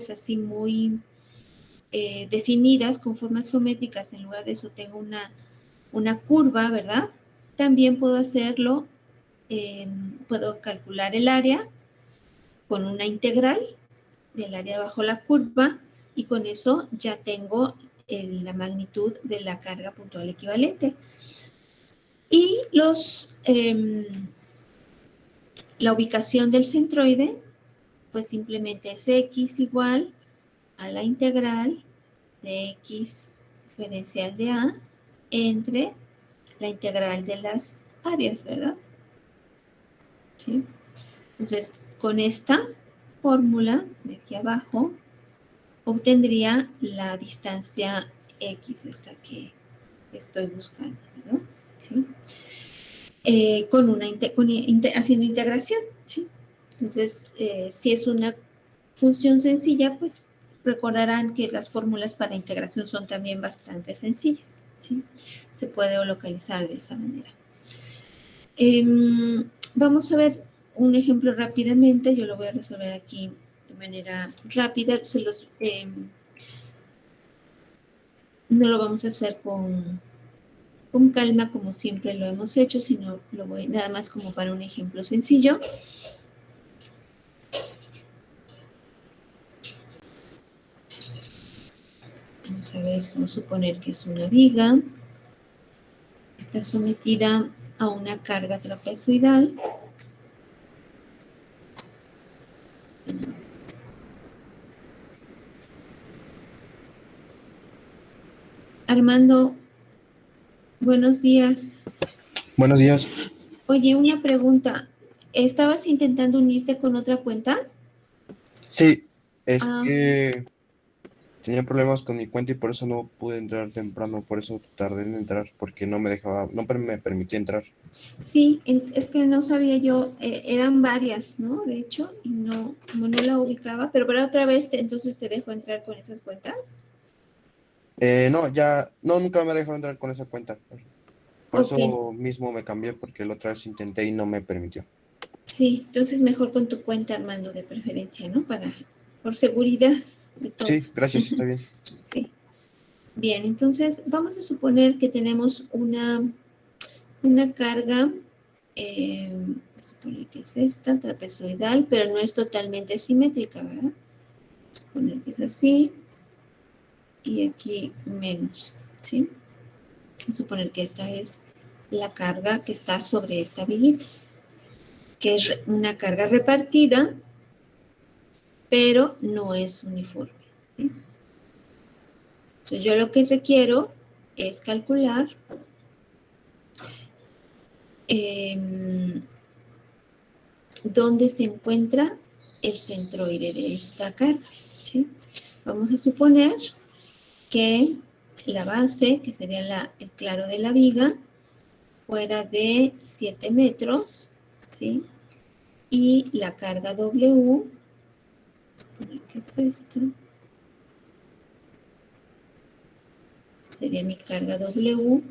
así muy definidas con formas geométricas, en lugar de eso tengo una curva, ¿verdad? También puedo hacerlo, puedo calcular el área con una integral del área bajo la curva y con eso ya tengo la magnitud de la carga puntual equivalente. Y la ubicación del centroide, pues simplemente es x igual a la integral de x diferencial de a entre la integral de las áreas, ¿verdad? ¿Sí? Entonces, con esta fórmula de aquí abajo, obtendría la distancia x, esta que estoy buscando, ¿verdad? ¿Sí? Haciendo integración, ¿sí? Entonces, si es una función sencilla, pues recordarán que las fórmulas para integración son también bastante sencillas, ¿sí? Se puede localizar de esa manera. Vamos a ver un ejemplo rápidamente. Yo lo voy a resolver aquí de manera rápida. No lo vamos a hacer con calma como siempre lo hemos hecho, sino lo voy nada más como para un ejemplo sencillo. Vamos a ver, vamos a suponer que es una viga. Está sometida a una carga trapezoidal. Armando, buenos días. Buenos días. Oye, una pregunta. ¿Estabas intentando unirte con otra cuenta? Sí, es que tenía problemas con mi cuenta y por eso no pude entrar temprano, por eso tardé en entrar, porque no me dejaba, no me permitía entrar. Sí, es que no sabía yo, eran varias, ¿no? De hecho, y no, como no la ubicaba, pero para otra vez, entonces te dejo entrar con esas cuentas. No, nunca me ha dejado entrar con esa cuenta. Por Ok, eso mismo me cambié, porque la otra vez intenté y no me permitió. sí, entonces mejor con tu cuenta, Armando, de preferencia, ¿no? Por seguridad de Sí, todos. gracias, está bien. Sí. Bien, entonces vamos a suponer que tenemos una carga, suponer que es esta, trapezoidal, pero no es totalmente simétrica, ¿verdad? Suponer que es así y aquí menos, ¿sí? Vamos a suponer que esta es la carga que está sobre esta viguita, que es una carga repartida, pero no es uniforme, ¿sí? Entonces yo lo que requiero es calcular dónde se encuentra el centroide de esta carga, ¿sí? Vamos a suponer que la base, que sería el claro de la viga, fuera de 7 metros, ¿sí? Y la carga W, ¿qué es esto? Sería mi carga W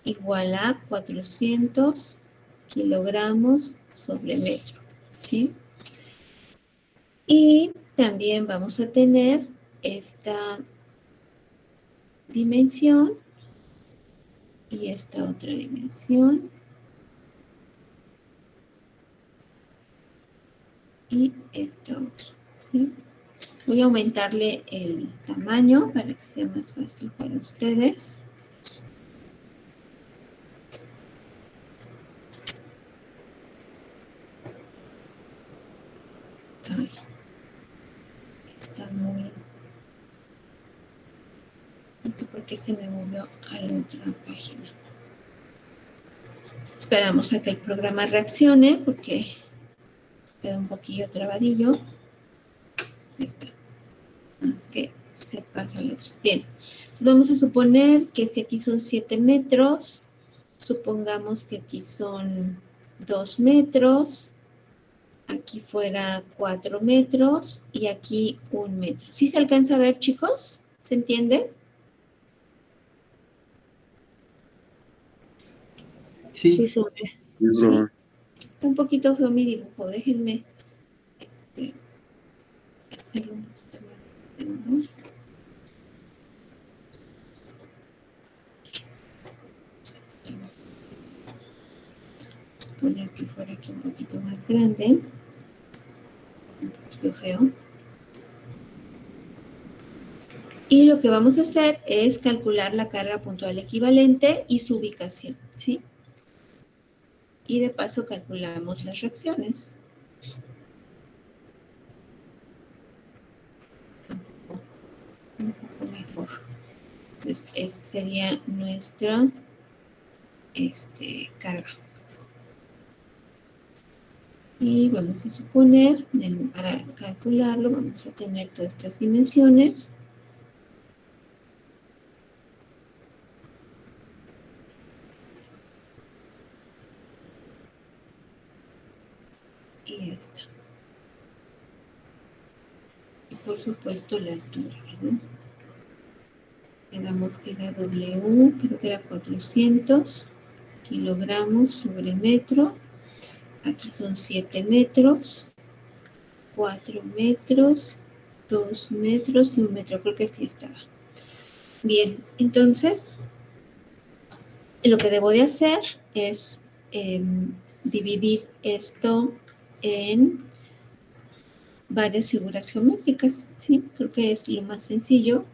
igual a 400 kilogramos sobre metro, ¿sí? Y también vamos a tener esta dimensión y esta otra dimensión y esta otra, ¿sí? Voy a aumentarle el tamaño para que sea más fácil para ustedes. Ay, está muy... No sé por qué se me movió a la otra página. Esperamos a que el programa reaccione porque queda un poquillo trabadillo. Ahí está. Es que se pasa al otro. Bien. Vamos a suponer que si aquí son 7 metros, supongamos que aquí son 2 metros, aquí fuera 4 metros y aquí 1 metro. ¿Sí se alcanza a ver, chicos? ¿Se entiende? Sí. Sí. Está un poquito feo mi dibujo. Déjenme hacerlo un poquito más. aquí un poquito más grande. Un poquito feo. Y lo que vamos a hacer es calcular la carga puntual equivalente y su ubicación, ¿sí? Y de paso calculamos las reacciones. Un poco mejor. Entonces, esta sería nuestra carga. Y vamos a suponer, para calcularlo, vamos a tener todas estas dimensiones. Y esta. Y por supuesto la altura, ¿verdad? Quedamos que la W, creo que era 400 kilogramos sobre metro. Aquí son 7 metros, 4 metros, 2 metros y 1 metro. Creo que sí estaba. Bien, entonces, lo que debo de hacer es dividir esto en varias figuras geométricas, ¿sí? Creo que es lo más sencillo.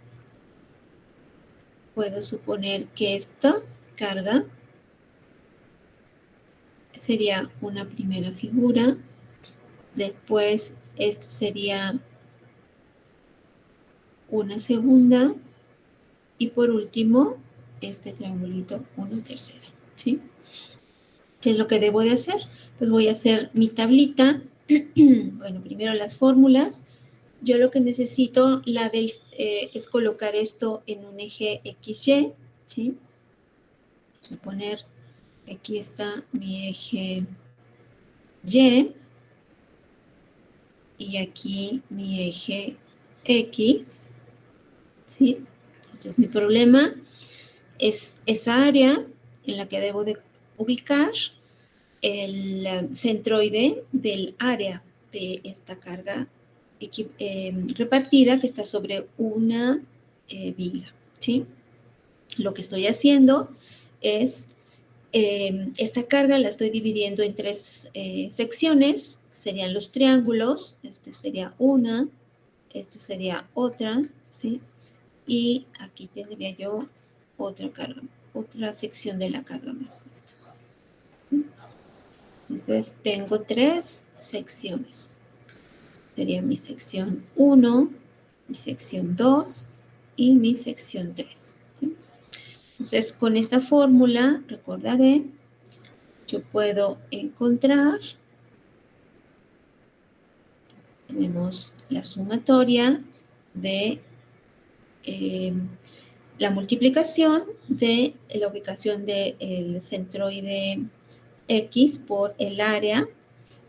Puedo suponer que esta carga sería una primera figura, después esta sería una segunda y por último este triangulito una tercera, ¿sí? ¿Qué es lo que debo de hacer? Pues voy a hacer mi tablita. Bueno, primero las fórmulas. Yo lo que necesito es colocar esto en un eje XY, ¿sí? Suponer que aquí está mi eje Y y aquí mi eje X, ¿sí? Entonces mi problema es esa área en la que debo de ubicar el centroide del área de esta carga repartida que está sobre una viga, ¿sí? Lo que estoy haciendo es, esta carga la estoy dividiendo en 3 secciones, serían los triángulos, este sería una, este sería otra, ¿sí? Y aquí tendría yo otra carga, otra sección de la carga más esto. Entonces, tengo 3 secciones. Sería mi sección 1, mi sección 2 y mi sección 3. ¿Sí? Entonces, con esta fórmula, recordaré, yo puedo encontrar, tenemos la sumatoria de la multiplicación de la ubicación del centroide X por el área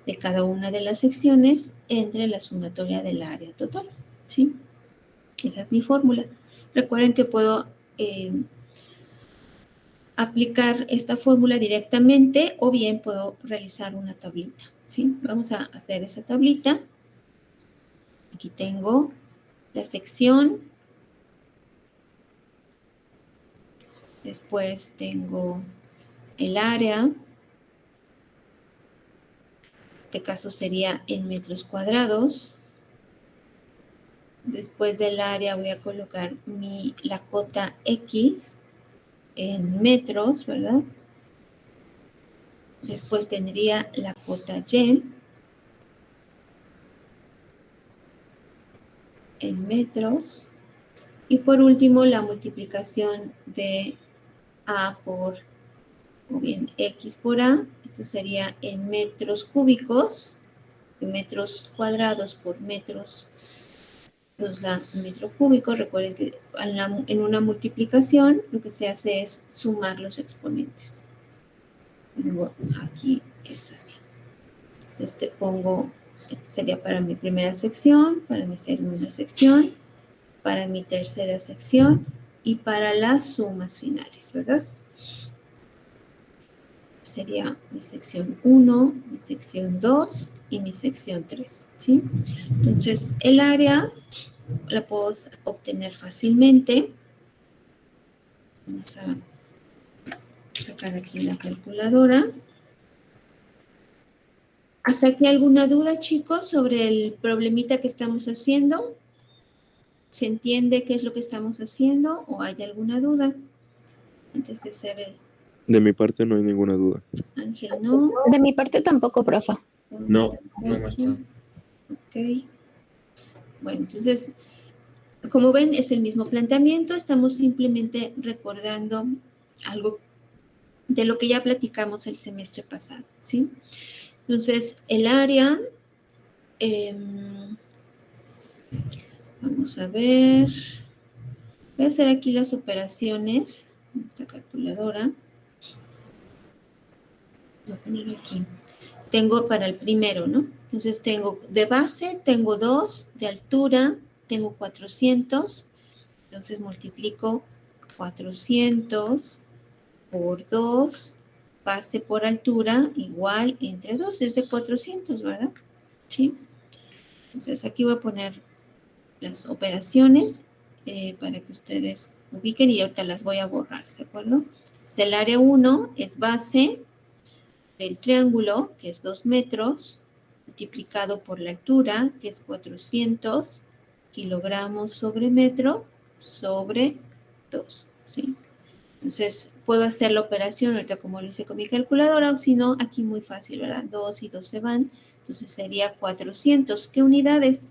de cada una de las secciones entre la sumatoria del área total, ¿sí? Esa es mi fórmula. Recuerden que puedo aplicar esta fórmula directamente o bien puedo realizar una tablita, ¿sí? Vamos a hacer esa tablita. Aquí tengo la sección. Después tengo el área. En este caso sería en metros cuadrados. Después del área voy a colocar la cota X en metros, ¿verdad? Después tendría la cota Y en metros. Y por último, la multiplicación de A por, o bien X por A. Esto sería en metros cúbicos, en metros cuadrados por metros nos da metro cúbico. Recuerden que en una multiplicación lo que se hace es sumar los exponentes. Pongo aquí esto así. Entonces te pongo, esto sería para mi primera sección, para mi segunda sección, para mi tercera sección y para las sumas finales, ¿verdad? Sería mi sección 1, mi sección 2 y mi sección 3, ¿sí? Entonces el área la puedo obtener fácilmente. Vamos a sacar aquí la calculadora. ¿Hasta aquí alguna duda, chicos, sobre el problemita que estamos haciendo? ¿Se entiende qué es lo que estamos haciendo o hay alguna duda? Antes de hacer el De mi parte no hay ninguna duda. Ángel, no. De mi parte tampoco, profa. No, no, maestra. Ok. Bueno, entonces, como ven, es el mismo planteamiento. Estamos simplemente recordando algo de lo que ya platicamos el semestre pasado, ¿sí? Entonces, el área, vamos a ver, voy a hacer aquí las operaciones, esta calculadora, voy a poner aquí, tengo para el primero, ¿no? Entonces, tengo de base, tengo 2, de altura, tengo 400, entonces multiplico 400 por 2, base por altura, igual entre 2, es de 400, ¿verdad? Sí. Entonces, aquí voy a poner las operaciones para que ustedes ubiquen y ahorita las voy a borrar, ¿de acuerdo? Entonces, el área 1 es base del triángulo, que es 2 metros, multiplicado por la altura, que es 400 kilogramos sobre metro, sobre 2, ¿sí? Entonces, puedo hacer la operación ahorita como lo hice con mi calculadora, o si no, aquí muy fácil, ¿verdad? 2 y 2 se van, entonces sería 400. ¿Qué unidades?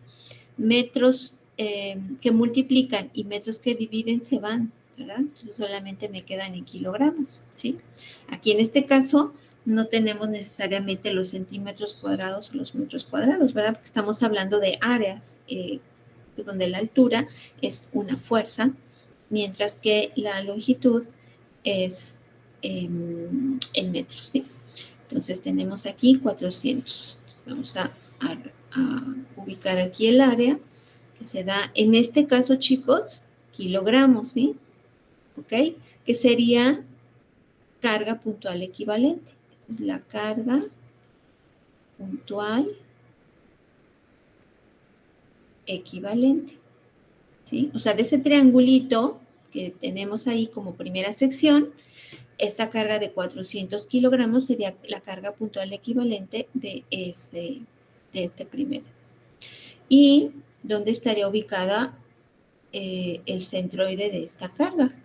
Metros que multiplican y metros que dividen se van, ¿verdad? Entonces solamente me quedan en kilogramos, ¿sí? Aquí en este caso no tenemos necesariamente los centímetros cuadrados o los metros cuadrados, ¿verdad? Porque estamos hablando de áreas donde la altura es una fuerza, mientras que la longitud es en metros, ¿sí? Entonces tenemos aquí 400. Vamos a ubicar aquí el área que se da, en este caso, chicos, kilogramos, ¿sí? ¿Ok? Que sería carga puntual equivalente. Esta es la carga puntual equivalente, ¿sí? O sea, de ese triangulito que tenemos ahí como primera sección, esta carga de 400 kilogramos sería la carga puntual equivalente de este primero. ¿Y dónde estaría ubicada el centroide de esta carga?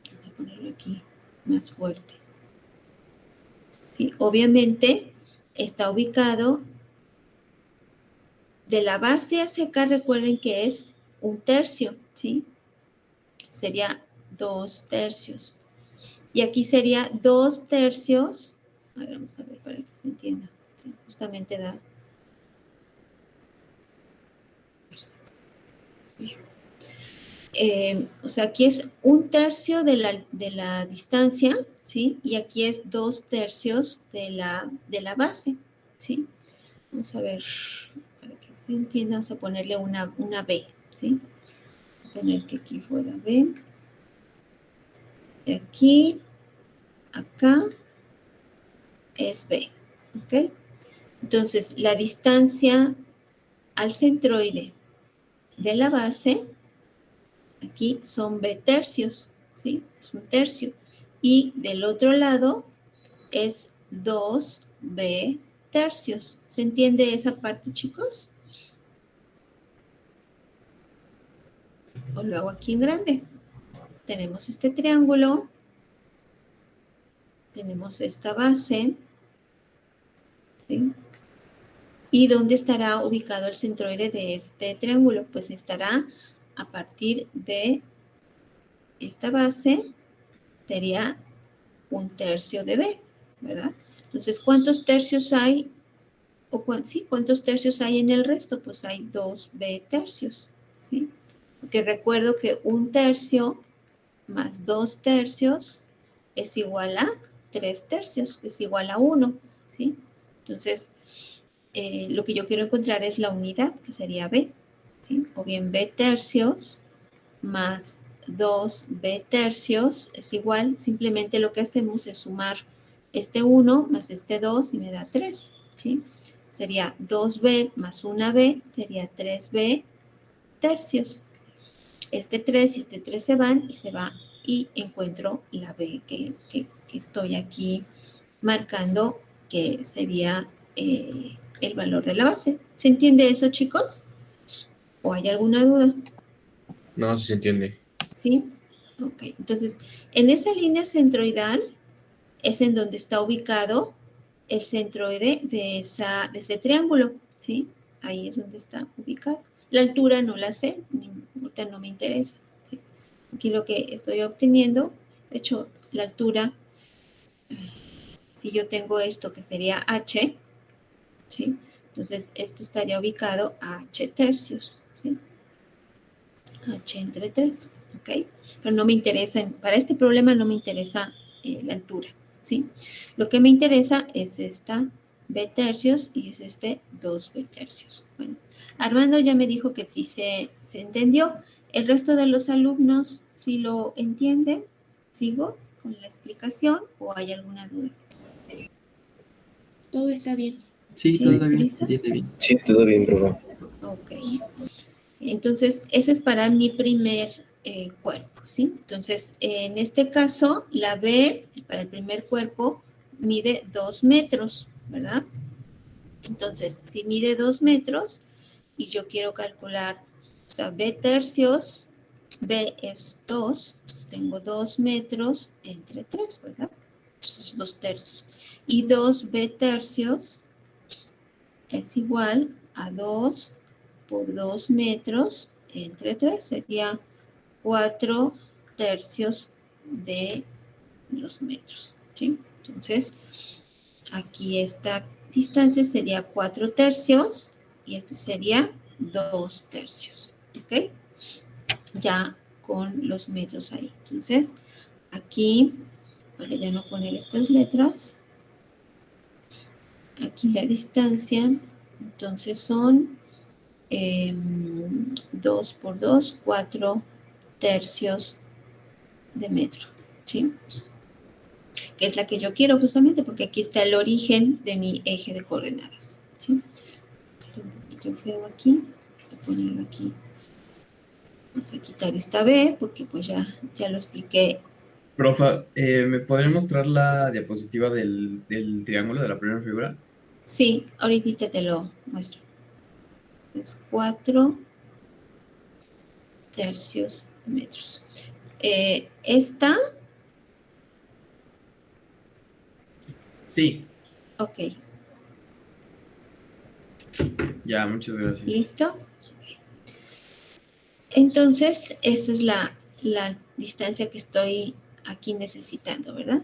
Vamos a ponerlo aquí más fuerte. ¿Sí? Obviamente está ubicado de la base hacia acá, recuerden que es 1/3, ¿sí? Sería 2/3. Y aquí sería 2/3. A ver, vamos a ver para que se entienda. Justamente da. O sea, aquí es 1/3 de la distancia, ¿sí? Y aquí es 2/3 de la base, ¿sí? Vamos a ver, para que se entienda, vamos a ponerle una B, ¿sí? Voy a poner que aquí fuera B. De aquí, acá, es B, ¿ok? Entonces, la distancia al centroide de la base, aquí son B/3, ¿sí? Es 1/3. Y del otro lado es 2B/3. ¿Se entiende esa parte, chicos? O lo hago aquí en grande. Tenemos este triángulo, tenemos esta base, ¿sí? ¿Y dónde estará ubicado el centroide de este triángulo? Pues estará a partir de esta base, sería 1/3 de B, ¿verdad? Entonces, ¿cuántos tercios hay? Sí, ¿cuántos tercios hay en el resto? Pues hay 2B/3, ¿sí? Porque recuerdo que 1/3 más 2/3 es igual a 3/3, es igual a 1, ¿sí? Entonces, lo que yo quiero encontrar es la unidad, que sería B, ¿sí? O bien B/3 más 2B/3 es igual, simplemente lo que hacemos es sumar este 1 más este 2 y me da 3, ¿sí? Sería 2B más 1B, sería 3B/3. Este 3 y este 3 se van y se va y encuentro la B que estoy aquí marcando, que sería el valor de la base. ¿Se entiende eso, chicos? ¿O hay alguna duda? No, sí se entiende. ¿Sí? Ok, entonces, en esa línea centroidal es en donde está ubicado el centroide de ese triángulo, ¿sí? Ahí es donde está ubicado. La altura no la sé, ahorita no me interesa, ¿sí? Aquí lo que estoy obteniendo, de hecho, la altura, si yo tengo esto que sería h, ¿sí? Entonces, esto estaría ubicado a h tercios, ¿sí? H entre 3, ¿ok? Pero no me interesa, para este problema no me interesa la altura, ¿sí? Lo que me interesa es esta B tercios y es este 2B tercios. Bueno, Armando ya me dijo que sí se entendió. ¿El resto de los alumnos sí lo entienden? ¿Sigo con la explicación o hay alguna duda? Todo está bien. Sí, ¿Sí, todo bien, Luisa? entiende bien. Sí, todo bien, profe. Ok. Entonces, ese es para mi primer cuerpo, ¿sí? Entonces, en este caso, la B para el primer cuerpo mide 2 metros, ¿verdad? Entonces, si mide 2 metros y yo quiero calcular, o sea, B tercios, B es 2, entonces tengo 2 metros entre 3, ¿verdad? Entonces, 2 tercios. Y 2B tercios es igual a 2 por 2 metros entre 3, sería 4 tercios de los metros, ¿sí? Entonces, aquí esta distancia sería 4 tercios y este sería 2 tercios, ¿ok? Ya con los metros ahí. Entonces, aquí, para ya no poner estas letras, aquí la distancia, entonces son 2 por 2, 4 tercios de metro, ¿sí? Que es la que yo quiero justamente porque aquí está el origen de mi eje de coordenadas, ¿sí? Un poquito feo aquí, vamos a ponerlo aquí. Vamos a quitar esta B porque pues ya lo expliqué. Profa, ¿me podría mostrar la diapositiva del triángulo de la primera figura? Sí, ahorita te lo muestro. Es 4 tercios metros. Esta, Sí, ok, ya, muchas gracias. ¿listo? Entonces, esta es la distancia que estoy aquí necesitando, ¿verdad?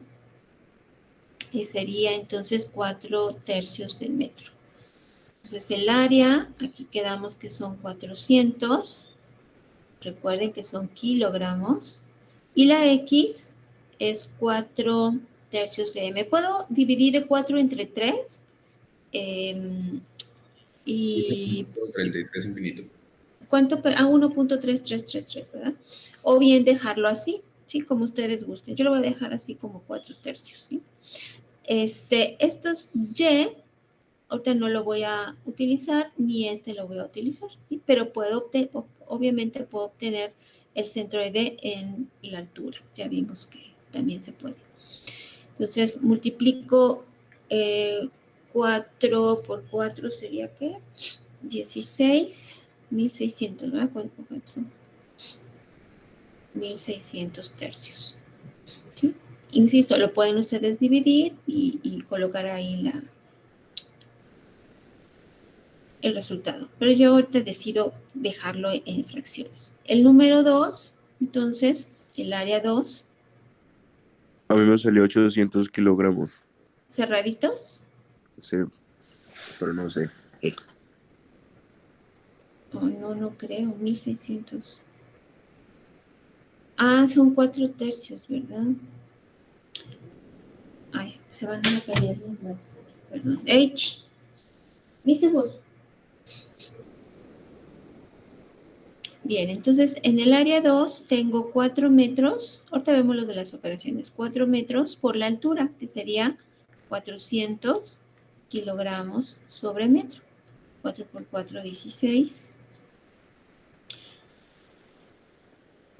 Que sería entonces 4 tercios de metro. Entonces, el área, aquí quedamos que son 400. Recuerden que son kilogramos. Y la X es 4 tercios de M. ¿Puedo dividir el 4 entre 3? Y 33 infinito. ¿cuánto? A 1.3333, ¿verdad? O bien dejarlo así, ¿sí? Como ustedes gusten. Yo lo voy a dejar así como 4 tercios, ¿sí? Estos Y, ahorita no lo voy a utilizar, ni este lo voy a utilizar, ¿sí? Pero obviamente puedo obtener el centroide en la altura. Ya vimos que también se puede. Entonces, multiplico 4 por 4 sería, ¿qué? 16.600, ¿verdad? 4 por 4. 1.600 tercios. ¿Sí? Insisto, lo pueden ustedes dividir y colocar ahí el resultado. Pero yo ahorita decido dejarlo en fracciones. El número 2, entonces, el área 2, A mí me salió 800 kilogramos. cerraditos. Sí, pero no sé. Oh, no creo, 1.600. Ah, son 4 tercios, ¿verdad? Ay, se van a caer las dos. Perdón. H. Mis hijos. Bien, entonces en el área 2 tengo 4 metros, ahorita vemos lo de las operaciones, 4 metros por la altura, que sería 400 kilogramos sobre metro. 4 por 4, 16.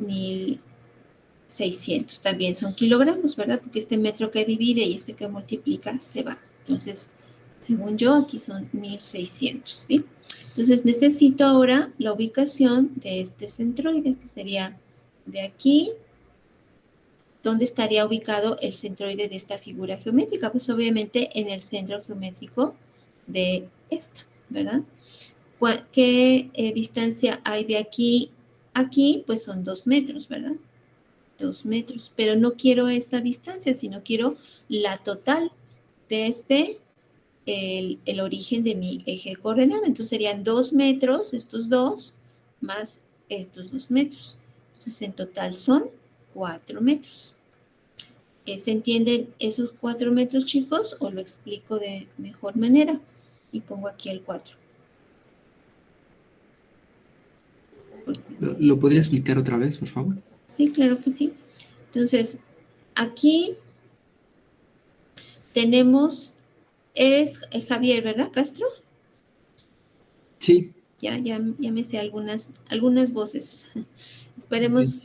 1.600. También son kilogramos, ¿verdad? Porque este metro que divide y este que multiplica se va. Entonces, Según yo, aquí son 1600, ¿sí? Entonces necesito ahora la ubicación de este centroide, que sería de aquí. ¿Dónde estaría ubicado el centroide de esta figura geométrica? Pues obviamente en el centro geométrico de esta, ¿verdad? ¿Qué distancia hay de aquí a aquí? Pues son 2 metros, ¿verdad? 2 metros, pero no quiero esta distancia, sino quiero la total desde el origen de mi eje de coordenada. Entonces serían 2 metros, estos dos, más estos 2 metros. Entonces en total son 4 metros. ¿Se entienden esos 4 metros, chicos? ¿O lo explico de mejor manera? Y pongo aquí el 4. ¿Lo podría explicar otra vez, por favor? Sí, claro que sí. Entonces, aquí tenemos, eres Javier, ¿verdad, Castro? Sí. Ya me sé algunas voces. Esperemos,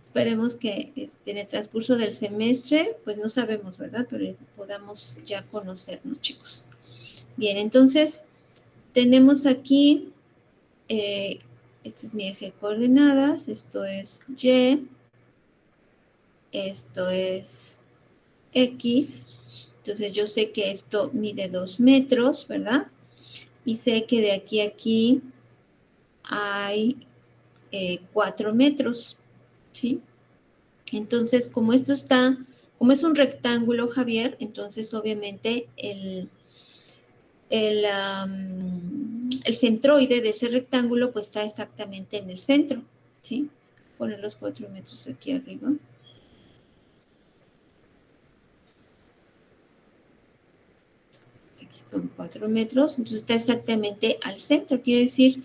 esperemos que en el transcurso del semestre, pues no sabemos, ¿verdad? Pero podamos ya conocernos, chicos. Bien, entonces, tenemos aquí, este es mi eje de coordenadas, esto es Y, esto es X. Entonces yo sé que esto mide 2 metros, ¿verdad? Y sé que de aquí a aquí hay 4 metros, ¿sí? Entonces, como esto está, como es un rectángulo, Javier, entonces obviamente el centroide de ese rectángulo pues está exactamente en el centro, ¿sí? Poner los 4 metros aquí arriba. Aquí son 4 metros, entonces está exactamente al centro, quiere decir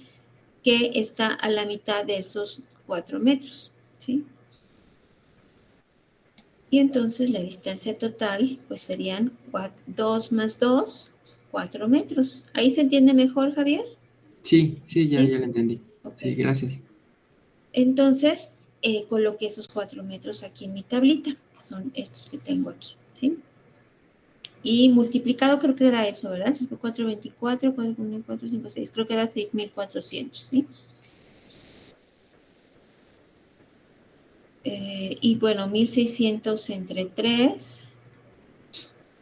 que está a la mitad de esos 4 metros, ¿sí? Y entonces la distancia total, pues serían 2 más 2, 4 metros. ¿Ahí se entiende mejor, Javier? Sí, ya ¿Sí? lo entendí. Ok. Sí, gracias. Entonces, coloqué esos 4 metros aquí en mi tablita, que son estos que tengo aquí, ¿sí? Y multiplicado creo que da eso, ¿verdad? 6 por 4, 24, 4 por 1, 4, 5, 6. Creo que da 6,400, ¿sí? Y bueno, 1,600 entre 3.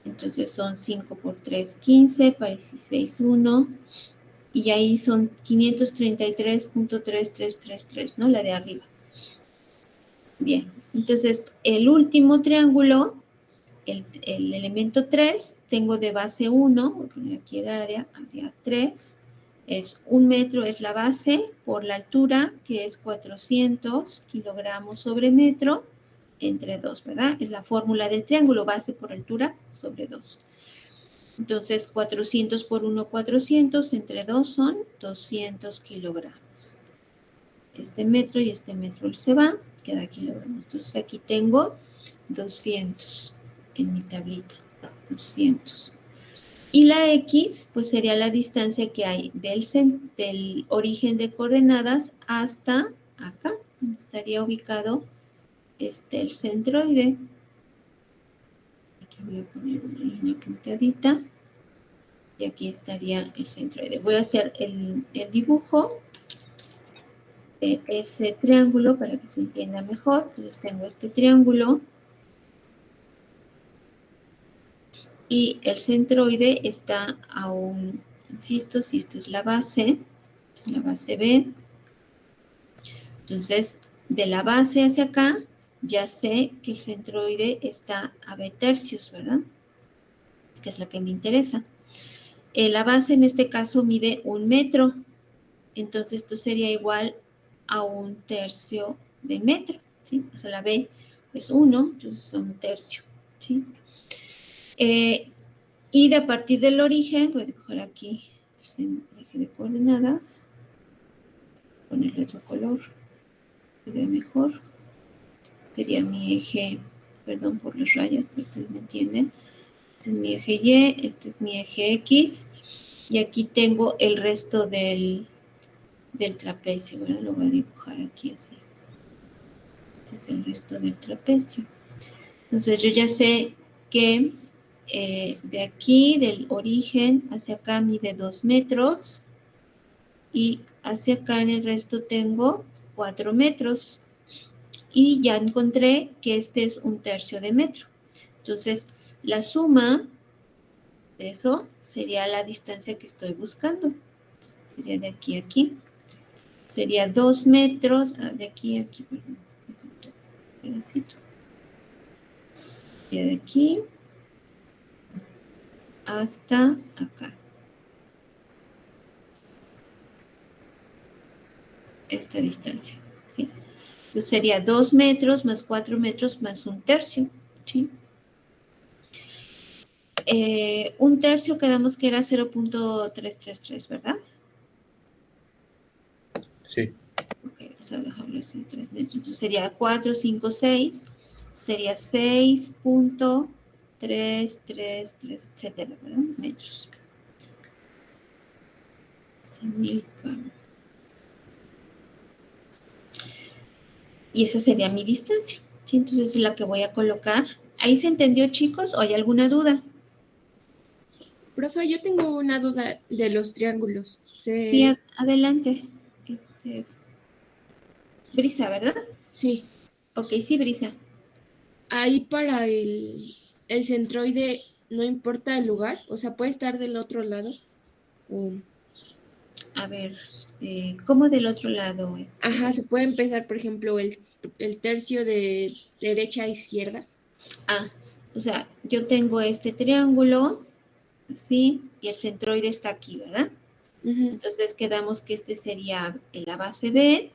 Entonces son 5 por 3, 15, para 16, 1. Y ahí son 533.3333, ¿no? La de arriba. Bien, entonces el último triángulo, el elemento 3, tengo de base 1, voy a poner aquí el área 3, es 1 metro, es la base, por la altura, que es 400 kilogramos sobre metro, entre 2, ¿verdad? Es la fórmula del triángulo, base por altura sobre 2. Entonces, 400 por 1, 400, entre 2 son 200 kilogramos. Este metro y este metro se va, queda kilogramos. Entonces, aquí tengo 200 en mi tablita, 200. Y la X, pues sería la distancia que hay del origen de coordenadas hasta acá, donde estaría ubicado el centroide. Aquí voy a poner una línea punteadita. Y aquí estaría el centroide. Voy a hacer el dibujo de ese triángulo para que se entienda mejor. Entonces tengo este triángulo y el centroide está aún, insisto, si esta es la base B. Entonces, de la base hacia acá, ya sé que el centroide está a B tercios, ¿verdad? Que es la que me interesa. La base en este caso mide 1 metro. Entonces, esto sería igual a 1 tercio de metro, ¿sí? O sea, la B es 1, entonces son 1 tercio, ¿sí? Y de a partir del origen, voy a dibujar aquí el eje de coordenadas, ponerle otro color, que vea mejor. Sería mi eje, perdón por las rayas, pero ustedes me entienden. Este es mi eje Y, este es mi eje X, y aquí tengo el resto del trapecio, ¿verdad? Lo voy a dibujar aquí así. Este es el resto del trapecio. Entonces yo ya sé que de aquí, del origen hacia acá mide 2 metros y hacia acá en el resto tengo 4 metros. Y ya encontré que este es 1/3 de metro. Entonces, la suma de eso sería la distancia que estoy buscando. Sería de aquí a aquí. Sería 2 metros, de aquí a aquí, perdón. Un pedacito. Sería de aquí hasta acá. Esta distancia, ¿sí? Entonces sería 2 metros más 4 metros más 1/3, ¿sí? 1/3 quedamos que era 0.333, ¿verdad? Sí. Ok, vamos a dejarlo así, 3 metros. Entonces sería 4, 5, 6. Sería 6.333, etcétera, ¿verdad? Metros. 100.000 y esa sería mi distancia, ¿sí? Entonces es la que voy a colocar. ¿Ahí se entendió, chicos? ¿O hay alguna duda? Profe, yo tengo una duda de los triángulos. Sí, adelante. Brisa, ¿verdad? Sí, Ok, sí, Brisa. ahí para el centroide no importa el lugar, o sea, puede estar del otro lado. A ver, ¿cómo del otro lado? Ajá, se puede empezar, por ejemplo, el tercio de derecha a izquierda. O sea, yo tengo este triángulo, ¿sí? Y el centroide está aquí, ¿verdad? Ujú. Entonces quedamos que este sería la base B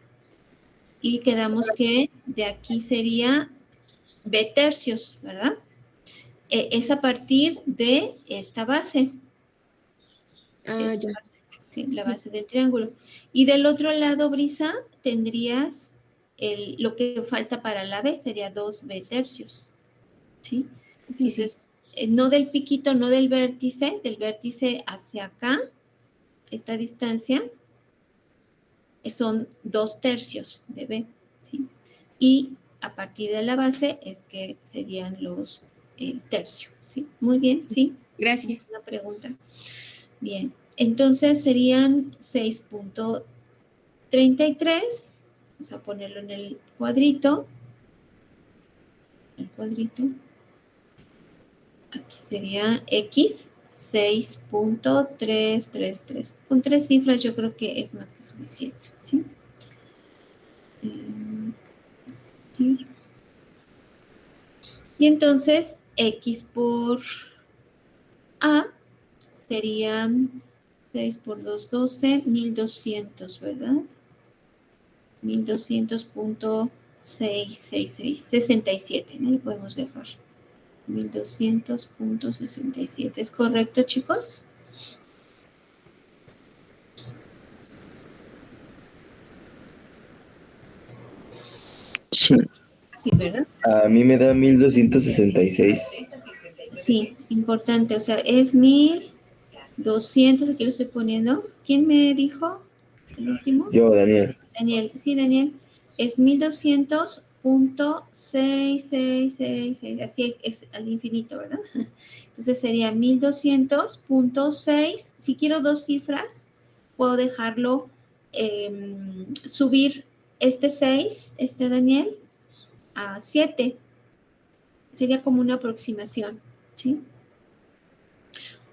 y quedamos que de aquí sería B tercios, ¿verdad? Es a partir de esta base. Ah, Esta ya. base, sí, la Sí. base del triángulo. Y del otro lado, Brisa, tendrías lo que falta para la B, sería 2B tercios, ¿sí? Sí, sí. Entonces, no del piquito, no del vértice hacia acá, esta distancia, son 2/3 de B, ¿sí? Y a partir de la base es que serían el tercio, ¿sí? Muy bien, ¿sí? Gracias. Una pregunta. Bien, entonces serían 6.33, vamos a ponerlo en el cuadrito, aquí sería X, 6.333. Con 3 cifras yo creo que es más que suficiente, ¿sí? Y entonces X por A sería 6 por 2, 12, 1200, ¿verdad? 1200.666, ¿no? Lo podemos dejar. 1200.67. ¿Es correcto, chicos? Sí. Sí, ¿verdad? A mí me da 1266. Sí, importante. O sea, es 1200. Aquí lo estoy poniendo. ¿Quién me dijo el último? Yo, Daniel. Daniel. Sí, Daniel. Es 1200.6666. Así es al infinito, ¿verdad? Entonces sería 1200.6. Si quiero 2 cifras, puedo dejarlo, subir este 6, Daniel, a 7. Sería como una aproximación, ¿sí?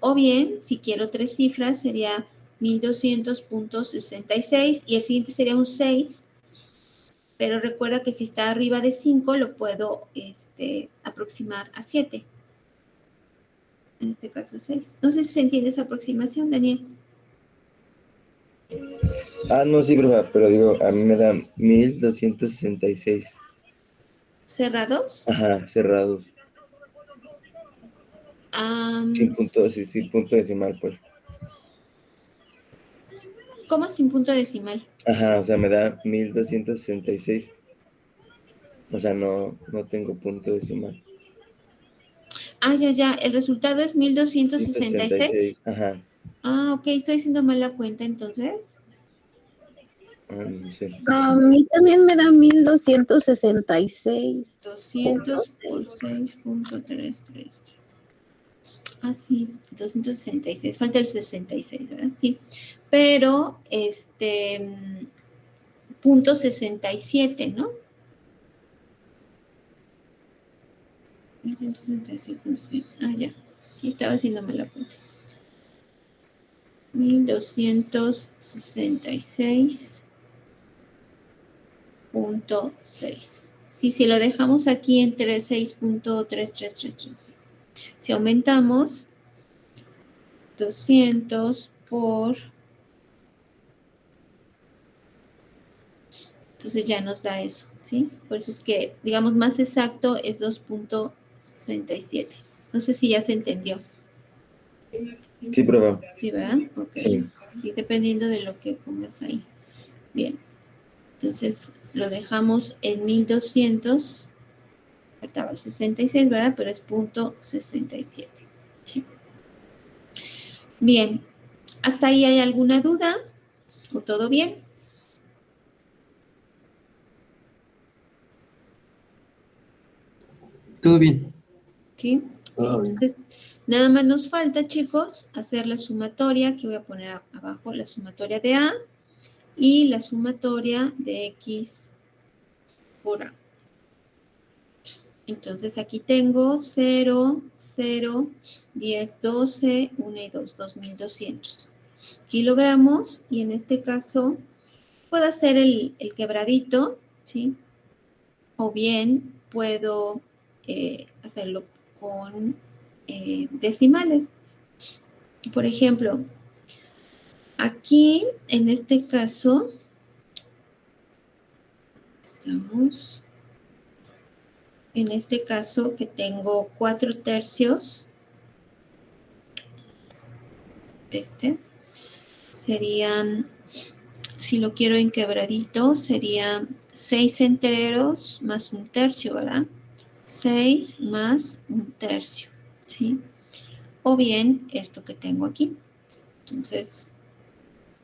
O bien, si quiero 3 cifras, sería 1200.66 y el siguiente sería un 6. Pero recuerda que si está arriba de 5, lo puedo aproximar a 7. En este caso 6. No sé si se entiende esa aproximación, Daniel. No, sí, pero digo, a mí me da 1266. ¿Cerrados? Ajá, cerrados. Sin punto decimal, pues. ¿Cómo sin punto decimal? Ajá, o sea, me da 1266. O sea, no tengo punto decimal. Ya. El resultado es 1266. 166, ajá. Ok, estoy haciendo mal la cuenta entonces. No sé. A mí también me da 1266. 200 por 6.33. sí, 266, falta el 66, ¿verdad? Sí, pero punto 67, ¿no? 167.6. Ya. Sí, estaba haciéndome la cuenta. 1266.6. Sí, si lo dejamos aquí entre 6.3333. Si aumentamos 200 por... Entonces ya nos da eso, ¿sí? Por eso es que, digamos, más exacto es 2.67. No sé si ya se entendió. Sí, profe. ¿Sí, verdad? Ok. Sí. Sí, dependiendo de lo que pongas ahí. Bien. Entonces, lo dejamos en 1200. Faltaba el 66, ¿verdad? Pero es punto 67. ¿Sí? Bien. ¿Hasta ahí hay alguna duda? ¿O todo bien? Todo bien. ¿Sí? Entonces, nada más nos falta, chicos, hacer la sumatoria, que voy a poner abajo, la sumatoria de A y la sumatoria de X por A. Entonces, aquí tengo 0, 0, 10, 12, 1 y 2, 2200 kilogramos. Y en este caso, puedo hacer el quebradito, ¿sí? O bien puedo hacerlo con decimales. Por ejemplo, aquí, en este caso, estamos, en este caso que tengo 4/3, serían, si lo quiero en quebradito, serían 6 enteros más 1/3, ¿verdad? 6 más 1/3, ¿sí? O bien esto que tengo aquí. Entonces,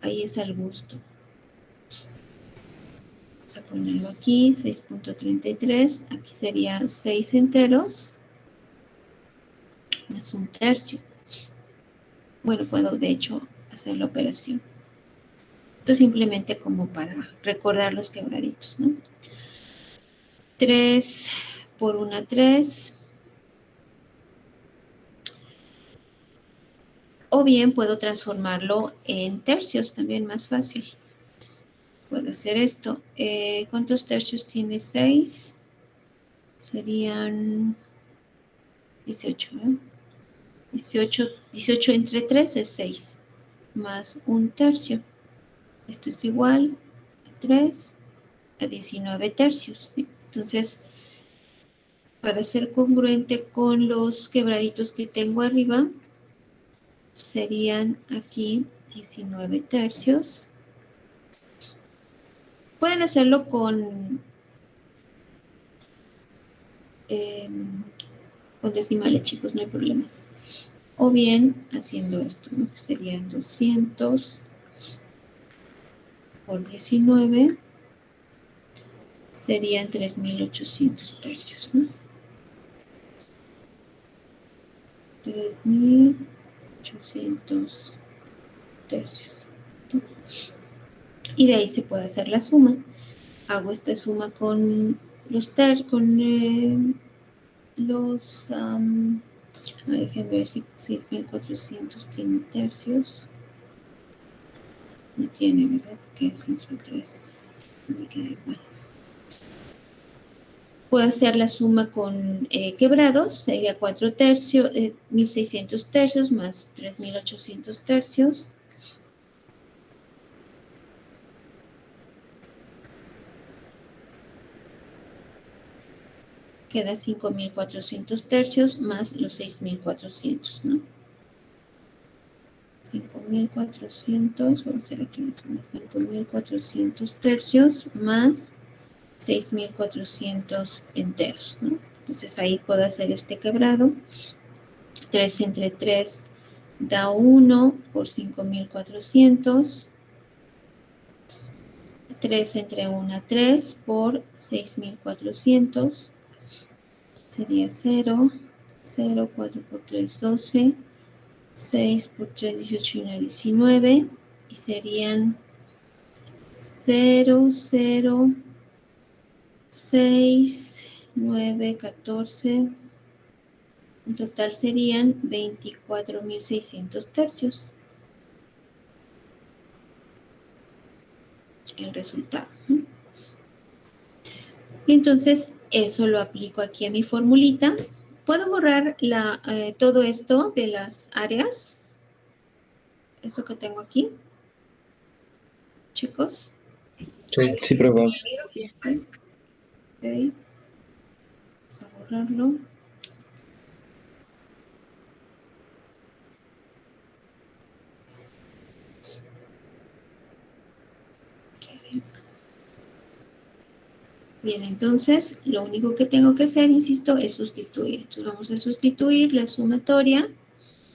ahí es al gusto. Vamos a ponerlo aquí, 6.33. Aquí sería 6 enteros más 1/3. Bueno, puedo de hecho hacer la operación. Esto simplemente como para recordar los quebraditos, ¿no? 3 por 1, 3. O bien puedo transformarlo en tercios, también más fácil. Puedo hacer esto. ¿Cuántos tercios tiene 6? Serían 18, ¿eh? 18 entre 3 es 6, más 1/3. Esto es igual a 3 a 19 tercios, ¿sí? Entonces, para ser congruente con los quebraditos que tengo arriba, serían aquí 19 tercios. Pueden hacerlo con decimales, chicos, no hay problemas. O bien haciendo esto, ¿no? Que serían 200 por 19, serían 3.800 tercios, ¿no? 3.800 tercios. Y de ahí se puede hacer la suma. Hago esta suma con los déjenme ver si 6.400 tiene tercios. No tiene, ¿verdad? Porque es entre 3. Me queda igual. Puedo hacer la suma con quebrados, sería 4 tercios, 1.600 tercios más 3.800 tercios. Queda 5.400 tercios más los 6.400, ¿no? 5.400, vamos a hacer aquí la suma, 5.400 tercios más 6.400 enteros, ¿no? Entonces ahí puedo hacer este quebrado. 3 entre 3 da 1 por 5.400. 3 entre 1, 3 por 6.400. Sería 0. 0, 4 por 3, 12. 6 por 3, 18 y 1, 19. Y serían 0, 0, 6, 9, 14. En total serían 24.600 tercios. El resultado. Y entonces eso lo aplico aquí a mi formulita. ¿Puedo borrar todo esto de las áreas? Esto que tengo aquí. Chicos. Sí, profe. Ok. Vamos a borrarlo. Ok. Bien, entonces lo único que tengo que hacer, insisto, es sustituir. Entonces vamos a sustituir la sumatoria.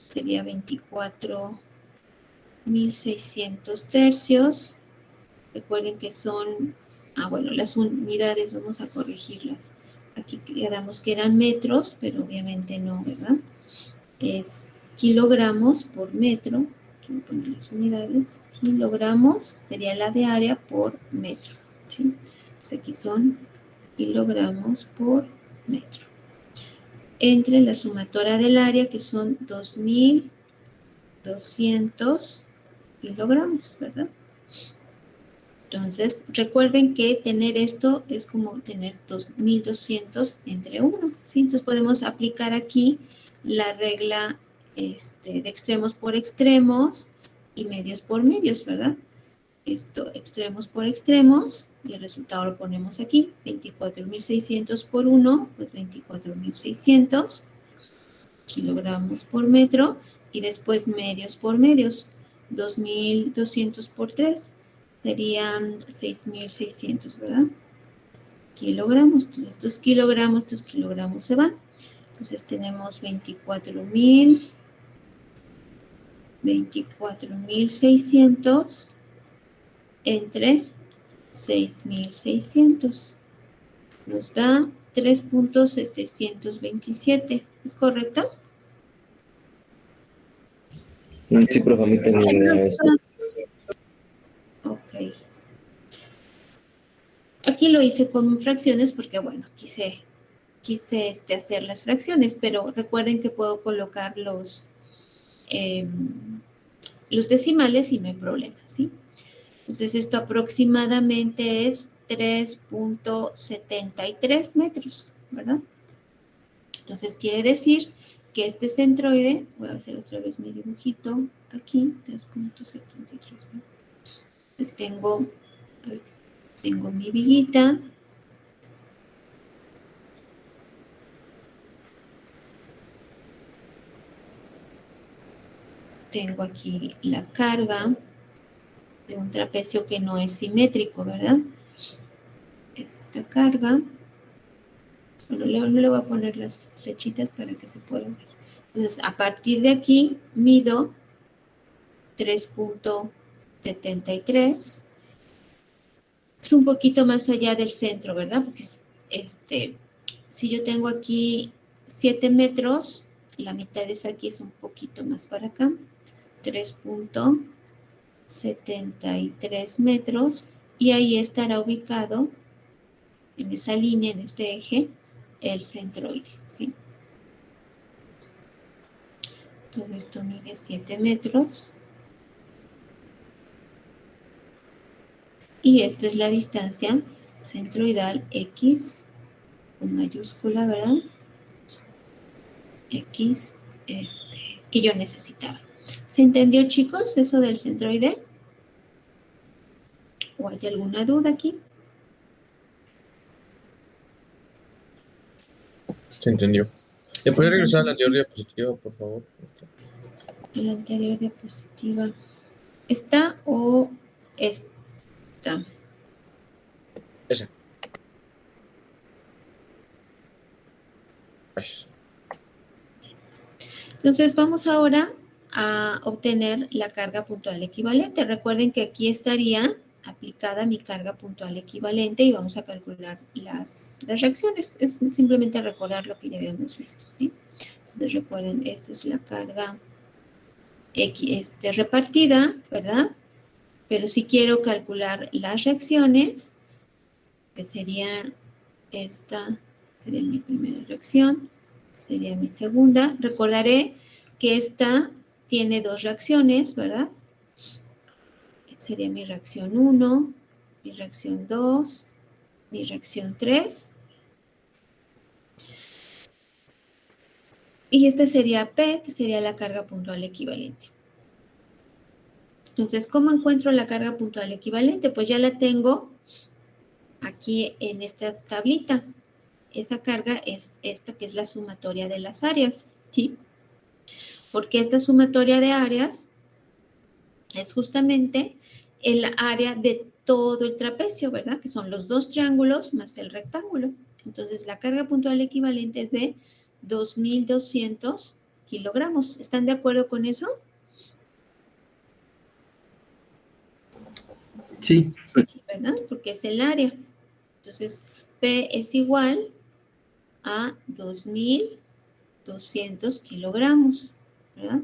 Sería 24.600 tercios. Recuerden que son, bueno, las unidades vamos a corregirlas. Aquí quedamos que eran metros, pero obviamente no, ¿verdad? Es kilogramos por metro. Voy a poner las unidades. Kilogramos sería la de área por metro. ¿Sí? Entonces aquí son kilogramos por metro. Entre la sumatoria del área, que son 2.200 kilogramos, ¿verdad? Entonces, recuerden que tener esto es como tener 2.200 entre 1, ¿sí? Entonces, podemos aplicar aquí la regla de extremos por extremos y medios por medios, ¿verdad? Esto, extremos por extremos, y el resultado lo ponemos aquí, 24.600 por 1, pues 24.600 kilogramos por metro, y después medios por medios, 2.200 por 3, serían 6.600, ¿verdad? Kilogramos. Entonces, estos kilogramos se van. Entonces, tenemos 24.600 entre 6.600. Nos da 3.727. ¿Es correcto? Sí, profe, a mí también me da eso. Ok. Aquí lo hice con fracciones porque, bueno, quise hacer las fracciones, pero recuerden que puedo colocar los decimales y no hay problema, ¿sí? Entonces, esto aproximadamente es 3.73 metros, ¿verdad? Entonces, quiere decir que este centroide, voy a hacer otra vez mi dibujito aquí, 3.73 metros. Tengo mi viguita. Tengo aquí la carga de un trapecio que no es simétrico, ¿verdad? Es esta carga. Bueno, le voy a poner las flechitas para que se pueda ver. Entonces, a partir de aquí, mido 3.73. Es un poquito más allá del centro, ¿verdad? Porque si yo tengo aquí 7 metros, la mitad de esa aquí es un poquito más para acá. 3.73 metros. Y ahí estará ubicado, en esa línea, en este eje, el centroide, ¿sí? Todo esto mide 7 metros. Y esta es la distancia centroidal X, con mayúscula, ¿verdad? X, que yo necesitaba. ¿Se entendió, chicos, eso del centroide? ¿O hay alguna duda aquí? Se entendió. ¿Le puede regresar a la anterior diapositiva, por favor? La anterior diapositiva. ¿Esta o esta? Esa. Gracias. Entonces, vamos ahora a obtener la carga puntual equivalente. Recuerden que aquí estaría aplicada mi carga puntual equivalente y vamos a calcular las reacciones. Es simplemente recordar lo que ya habíamos visto, ¿sí? Entonces, recuerden, esta es la carga repartida, ¿verdad? Pero si quiero calcular las reacciones, que sería esta, sería mi primera reacción, sería mi segunda. Recordaré que esta tiene dos reacciones, ¿verdad? Sería mi reacción 1, mi reacción 2, mi reacción 3. Y esta sería P, que sería la carga puntual equivalente. Entonces, ¿cómo encuentro la carga puntual equivalente? Pues ya la tengo aquí en esta tablita. Esa carga es esta que es la sumatoria de las áreas, ¿sí? Porque esta sumatoria de áreas es justamente el área de todo el trapecio, ¿verdad? Que son los dos triángulos más el rectángulo. Entonces, la carga puntual equivalente es de 2.200 kilogramos. ¿Están de acuerdo con eso? Sí. Sí, ¿verdad? Porque es el área. Entonces, P es igual a 2.200 kilogramos, ¿verdad?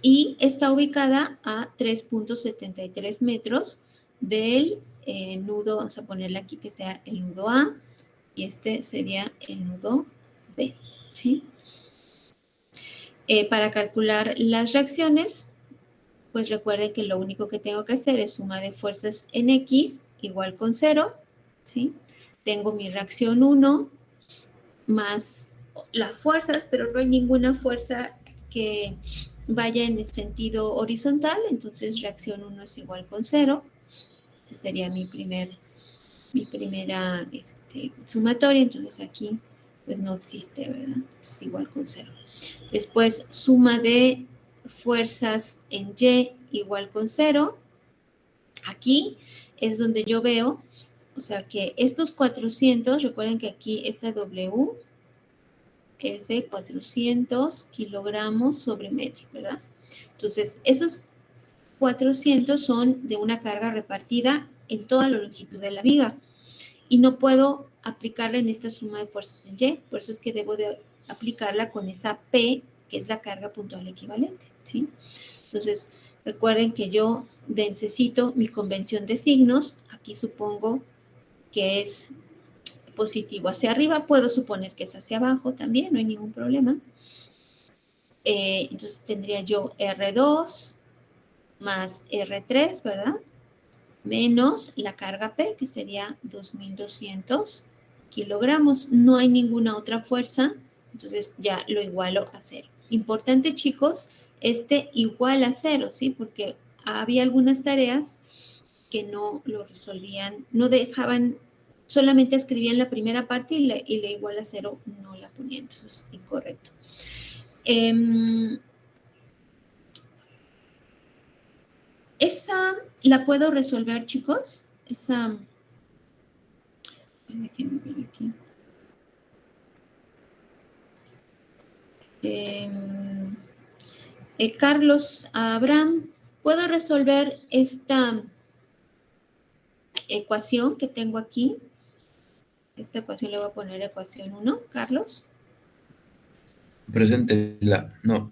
Y está ubicada a 3.73 metros del nudo, vamos a ponerle aquí que sea el nudo A, y este sería el nudo B, ¿sí? Para calcular las reacciones, pues recuerden que lo único que tengo que hacer es suma de fuerzas en X igual con 0, ¿sí? Tengo mi reacción 1 más las fuerzas, pero no hay ninguna fuerza que vaya en el sentido horizontal, entonces reacción 1 es igual con 0. Este sería mi primera sumatoria, entonces aquí pues no existe, ¿verdad? Es igual con 0. Después, suma de fuerzas en Y igual con 0. Aquí es donde yo veo, o sea que estos 400, recuerden que aquí esta W es de 400 kilogramos sobre metro, ¿verdad? Entonces, esos 400 son de una carga repartida en toda la longitud de la viga y no puedo aplicarla en esta suma de fuerzas en Y, por eso es que debo de aplicarla con esa P, que es la carga puntual equivalente, ¿sí? Entonces, recuerden que yo necesito mi convención de signos, aquí supongo que es positivo hacia arriba, puedo suponer que es hacia abajo también, no hay ningún problema. Entonces tendría yo R2 más R3, ¿verdad? Menos la carga P, que sería 2.200 kilogramos. No hay ninguna otra fuerza, entonces ya lo igualo a 0. Importante, chicos, igual a 0, ¿sí? Porque había algunas tareas que no lo resolvían, no dejaban, solamente escribían la primera parte y la igual a 0 no la ponían, entonces es incorrecto. Esa la puedo resolver, chicos. Esa, déjenme ver aquí. Carlos Abraham, ¿puedo resolver esta ecuación que tengo aquí? Esta ecuación le voy a poner ecuación 1, Carlos. Presente la. No,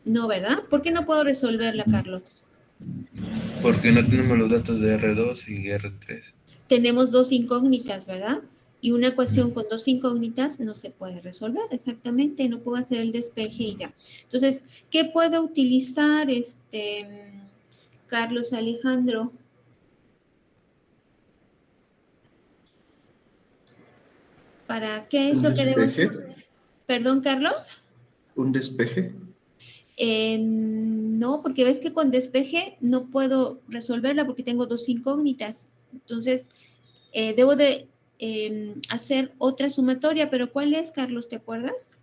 No, ¿verdad? ¿Por qué no puedo resolverla, Carlos? porque no tenemos los datos de R2 y R3. Tenemos dos incógnitas, ¿verdad? Y una ecuación con dos incógnitas no se puede resolver, exactamente, no puedo hacer el despeje y ya. Entonces, ¿qué puedo utilizar, Carlos Alejandro? ¿Para qué es lo que debo hacer? ¿Perdón, Carlos? ¿Un despeje? No, porque ves que con despeje no puedo resolverla porque tengo dos incógnitas. Entonces, debo de hacer otra sumatoria, pero ¿cuál es, Carlos? ¿Te acuerdas?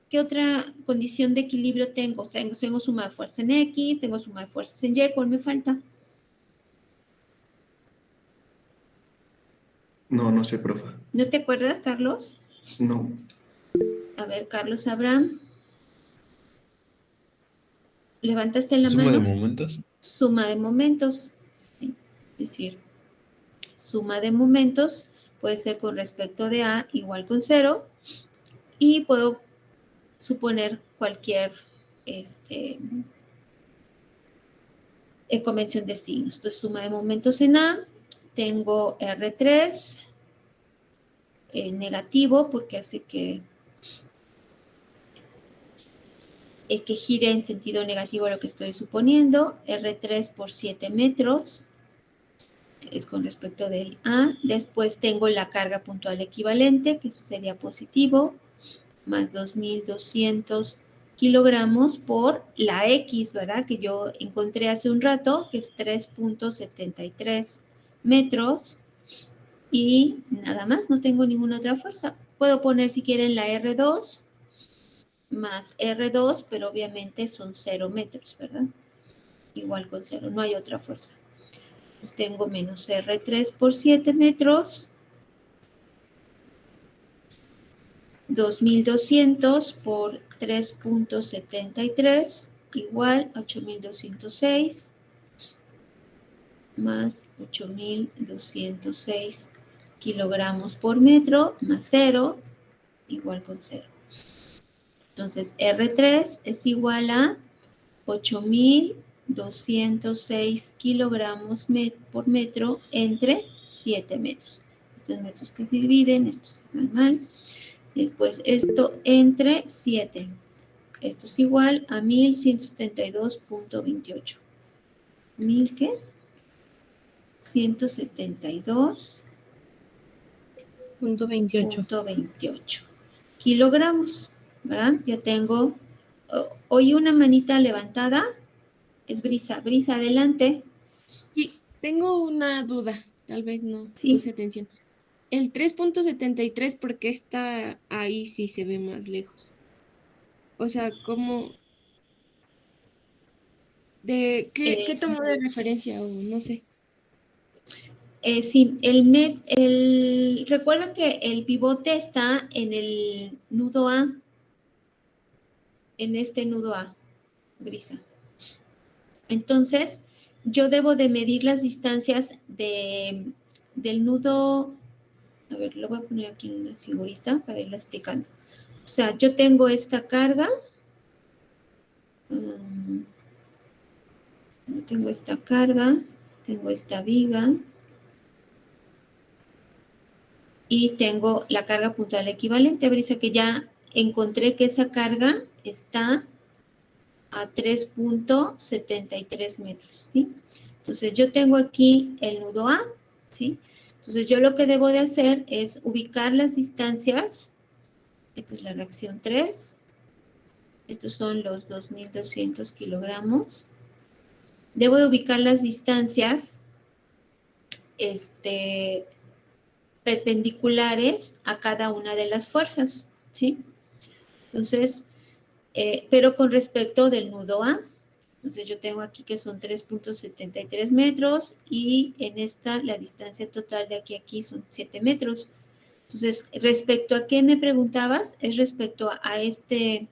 ¿Qué otra condición de equilibrio tengo? Tengo suma de fuerza en X, tengo suma de fuerzas en Y, ¿cuál me falta? No, no sé, profe. ¿No te acuerdas, Carlos? No. A ver, Carlos Abraham. ¿Levantaste la ¿Suma mano? de momentos? Suma de momentos. ¿Sí? Es decir, suma de momentos puede ser con respecto de A igual con 0 y puedo suponer cualquier convención de signos. Entonces, suma de momentos en A, tengo R3 negativo porque hace que gire en sentido negativo lo que estoy suponiendo. R3 por 7 metros es con respecto del A. Después tengo la carga puntual equivalente, que sería positivo, más 2.200 kilogramos por la X, ¿verdad? Que yo encontré hace un rato, que es 3.73 metros. Y nada más, no tengo ninguna otra fuerza. Puedo poner, si quieren, la R2 más R2, pero obviamente son 0 metros, ¿verdad? Igual con 0, no hay otra fuerza. Entonces tengo menos R3 por 7 metros, 2.200 por 3.73, igual 8.206, más 8.206 kilogramos por metro, más 0, igual con 0. Entonces, R3 es igual a 8.206 kilogramos por metro entre 7 metros. Estos metros que se dividen, estos se van mal. Después, esto entre 7. Esto es igual a 1.172.28. ¿1.000 qué? 172.28 kilogramos, ¿verdad? Ya tengo, oí una manita levantada, es Brisa. Brisa, adelante. Sí, tengo una duda, tal vez no Sí. puse atención. El 3.73, ¿por qué está ahí si se ve más lejos? O sea, ¿cómo? ¿Qué tomó de referencia o no sé? Sí, recuerda que el pivote está en el nudo A, en este nudo A, Brisa. Entonces, yo debo de medir las distancias del nudo. A ver, lo voy a poner aquí en una figurita para irlo explicando. O sea, yo tengo esta carga. Tengo esta carga, tengo esta viga. Y tengo la carga puntual equivalente. Brisa, que ya encontré que esa carga está a 3.73 metros, ¿sí? Entonces, yo tengo aquí el nudo A, ¿sí? Entonces, yo lo que debo de hacer es ubicar las distancias. Esta es la reacción 3. Estos son los 2.200 kilogramos. Debo de ubicar las distancias perpendiculares a cada una de las fuerzas, ¿sí? Entonces, pero con respecto del nudo A. Entonces, yo tengo aquí que son 3.73 metros y en esta la distancia total de aquí a aquí son 7 metros. Entonces, respecto a qué me preguntabas, es respecto a este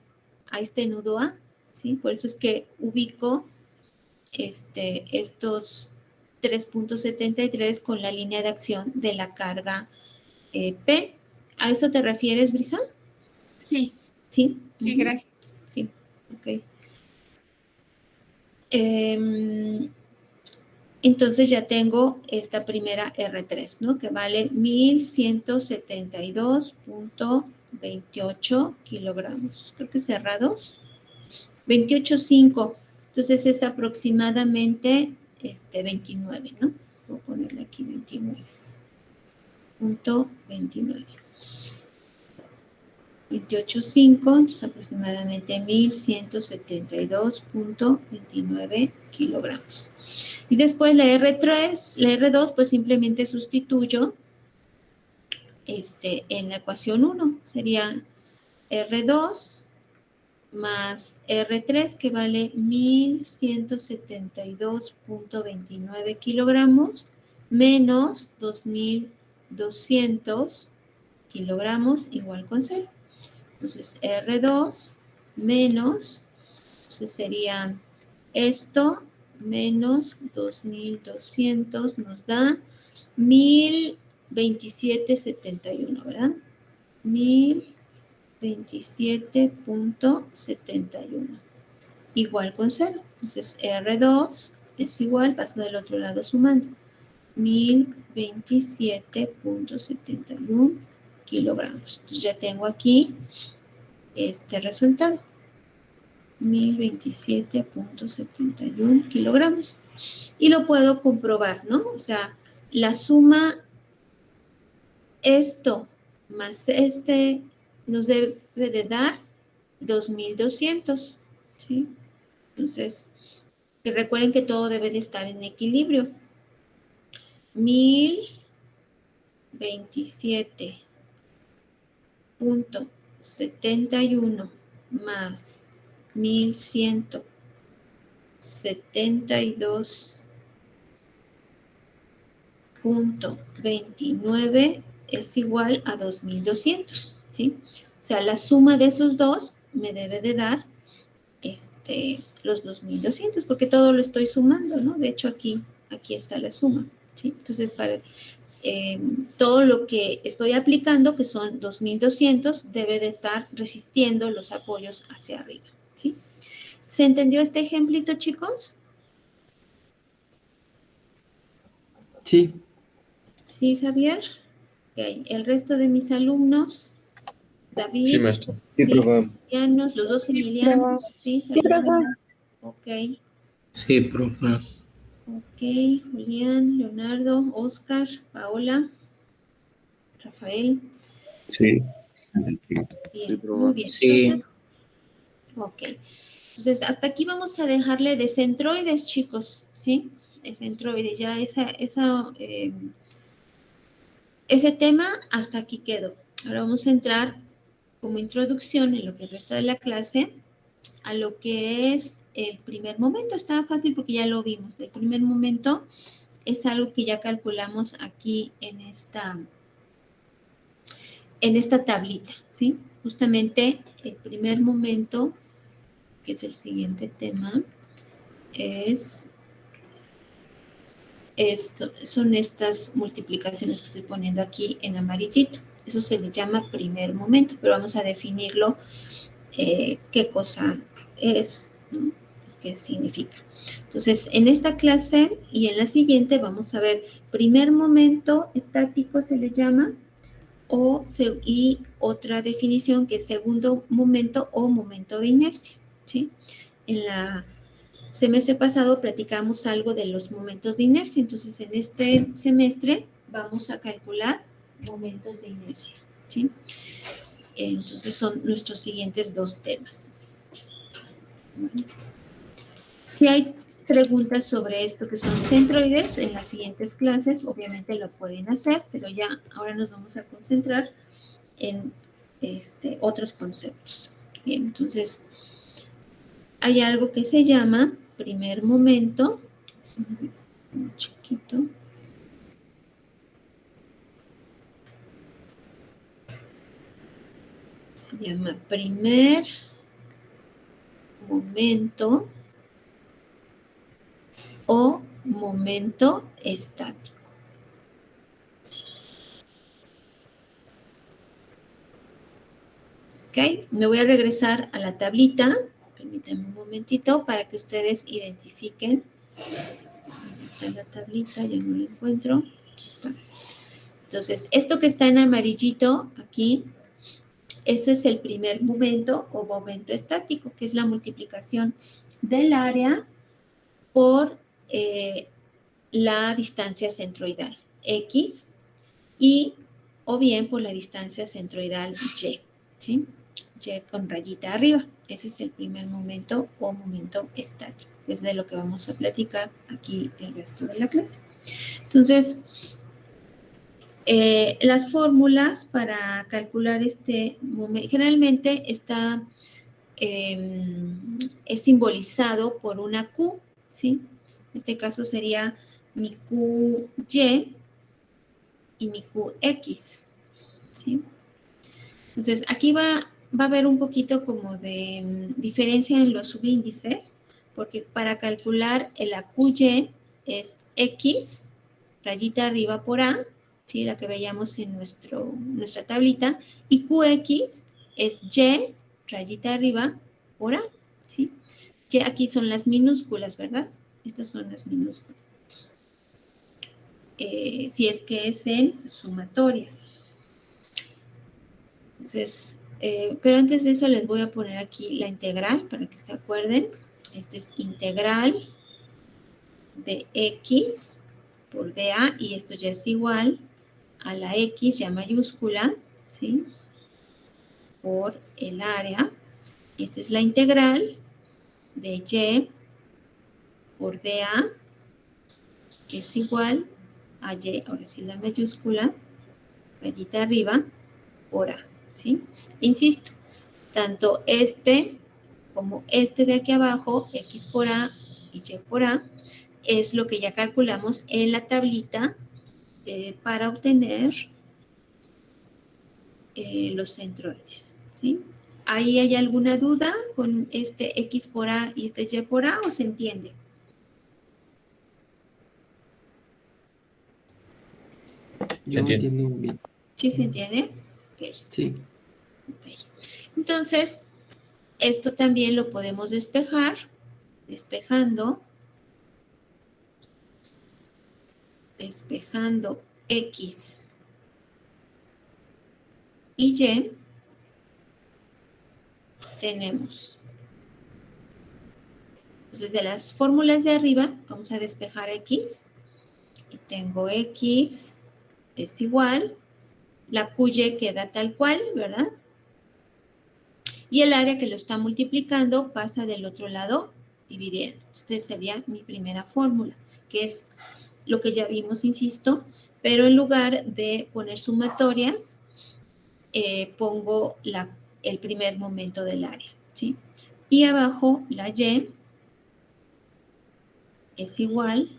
nudo A, ¿sí? Por eso es que ubico estos 3.73 con la línea de acción de la carga P. ¿A eso te refieres, Brisa? Sí, Sí. sí, gracias. Sí, ok. Entonces ya tengo esta primera R3, ¿no? Que vale 1.172.28 kilogramos. Creo que es R2. 28.5. Entonces es aproximadamente 29, ¿no? Voy a ponerle aquí 29.29. 28.5, entonces aproximadamente 1.172.29 kilogramos. Y después la R3, la R2, pues simplemente sustituyo en la ecuación 1. Sería R2 más R3, que vale 1.172.29 kilogramos, menos 2.200 kilogramos, igual con 0. Entonces, R2 menos, entonces sería esto, menos 2.200 nos da 1.027.71, ¿verdad? 1.027.71. igual con 0. Entonces, R2 es igual, paso del otro lado sumando, 1027.71 kilogramos. Entonces, ya tengo aquí este resultado, 1027.71 kilogramos. Y lo puedo comprobar, ¿no? O sea, la suma, esto más este, nos debe de dar 2.200, ¿sí? Entonces, recuerden que todo debe de estar en equilibrio. 1027.71 más 1172.29 es igual a 2.200, ¿sí? O sea, la suma de esos dos me debe de dar los 2.200, porque todo lo estoy sumando, ¿no? De hecho, aquí está la suma, ¿sí? Entonces, para todo lo que estoy aplicando, que son 2.200, debe de estar resistiendo los apoyos hacia arriba, ¿sí? ¿Se entendió este ejemplito, chicos? Sí. Sí, Javier. Okay. El resto de mis alumnos, David. Sí, maestro. Sí, profe. Emilianos, los dos Emilianos. Sí, Fernanda. Ok. Sí, profe. Ok, Julián, Leonardo, Oscar, Paola, Rafael. Sí. Bien, Sí, muy bien. Sí. Entonces, ok. Entonces, hasta aquí vamos a dejarle de centroides, chicos, ¿sí? De centroides, ya ese tema hasta aquí quedó. Ahora vamos a entrar como introducción en lo que resta de la clase a lo que es el primer momento. Está fácil porque ya lo vimos. El primer momento es algo que ya calculamos aquí en esta tablita, ¿sí? Justamente el primer momento, que es el siguiente tema, son estas multiplicaciones que estoy poniendo aquí en amarillito. Eso se le llama primer momento, pero vamos a definirlo, qué cosa es, ¿no? ¿Qué significa? Entonces, en esta clase y en la siguiente vamos a ver primer momento estático, se le llama, y otra definición que es segundo momento o momento de inercia, ¿sí? En la semestre pasado platicamos algo de los momentos de inercia, entonces en este semestre vamos a calcular momentos de inercia, ¿sí? Entonces son nuestros siguientes dos temas. Bueno. Si hay preguntas sobre esto que son centroides, en las siguientes clases obviamente lo pueden hacer, pero ya ahora nos vamos a concentrar en otros conceptos. Bien, entonces hay algo que se llama primer momento, un chiquito. Se llama primer momento o momento estático. Ok, me voy a regresar a la tablita. Permítanme un momentito para que ustedes identifiquen. ¿Dónde está la tablita? Ya no la encuentro. Aquí está. Entonces, esto que está en amarillito aquí, eso es el primer momento o momento estático, que es la multiplicación del área por la distancia centroidal, X, o bien por la distancia centroidal Y, ¿sí? Y con rayita arriba. Ese es el primer momento o momento estático, que es de lo que vamos a platicar aquí el resto de la clase. Entonces, las fórmulas para calcular este momento, generalmente es simbolizado por una Q, ¿sí? En este caso sería mi QY y mi QX, ¿sí? Entonces, aquí va a haber un poquito como de diferencia en los subíndices, porque para calcular la QY es X, rayita arriba por A, ¿sí? La que veíamos en nuestra tablita, y QX es Y, rayita arriba por A, ¿sí? Ya aquí son las minúsculas, ¿verdad? Estas son las minúsculas. Si es que es en sumatorias. Entonces, pero antes de eso les voy a poner aquí la integral para que se acuerden. Este es integral de x por dA y esto ya es igual a la x ya mayúscula, ¿sí? Por el área. Y esta es la integral de y por dA, que es igual a y, ahora sí la mayúscula, rayita arriba, por a, ¿sí? Insisto, tanto este como este de aquí abajo, x por a y y por a, es lo que ya calculamos en la tablita para obtener los centroides, ¿sí? ¿Ahí hay alguna duda con este x por a y este y por a o se entiende? Yo Entiendo. entiendo bien. ¿Sí se entiende? Ok. Sí. Ok. Entonces, esto también lo podemos despejar, despejando x y y, tenemos. Entonces, de las fórmulas de arriba, vamos a despejar x, y tengo x es igual, la QY queda tal cual, ¿verdad? Y el área que lo está multiplicando pasa del otro lado dividiendo. Entonces, sería mi primera fórmula, que es lo que ya vimos, insisto, pero en lugar de poner sumatorias, pongo el primer momento del área, ¿sí? Y abajo la y es igual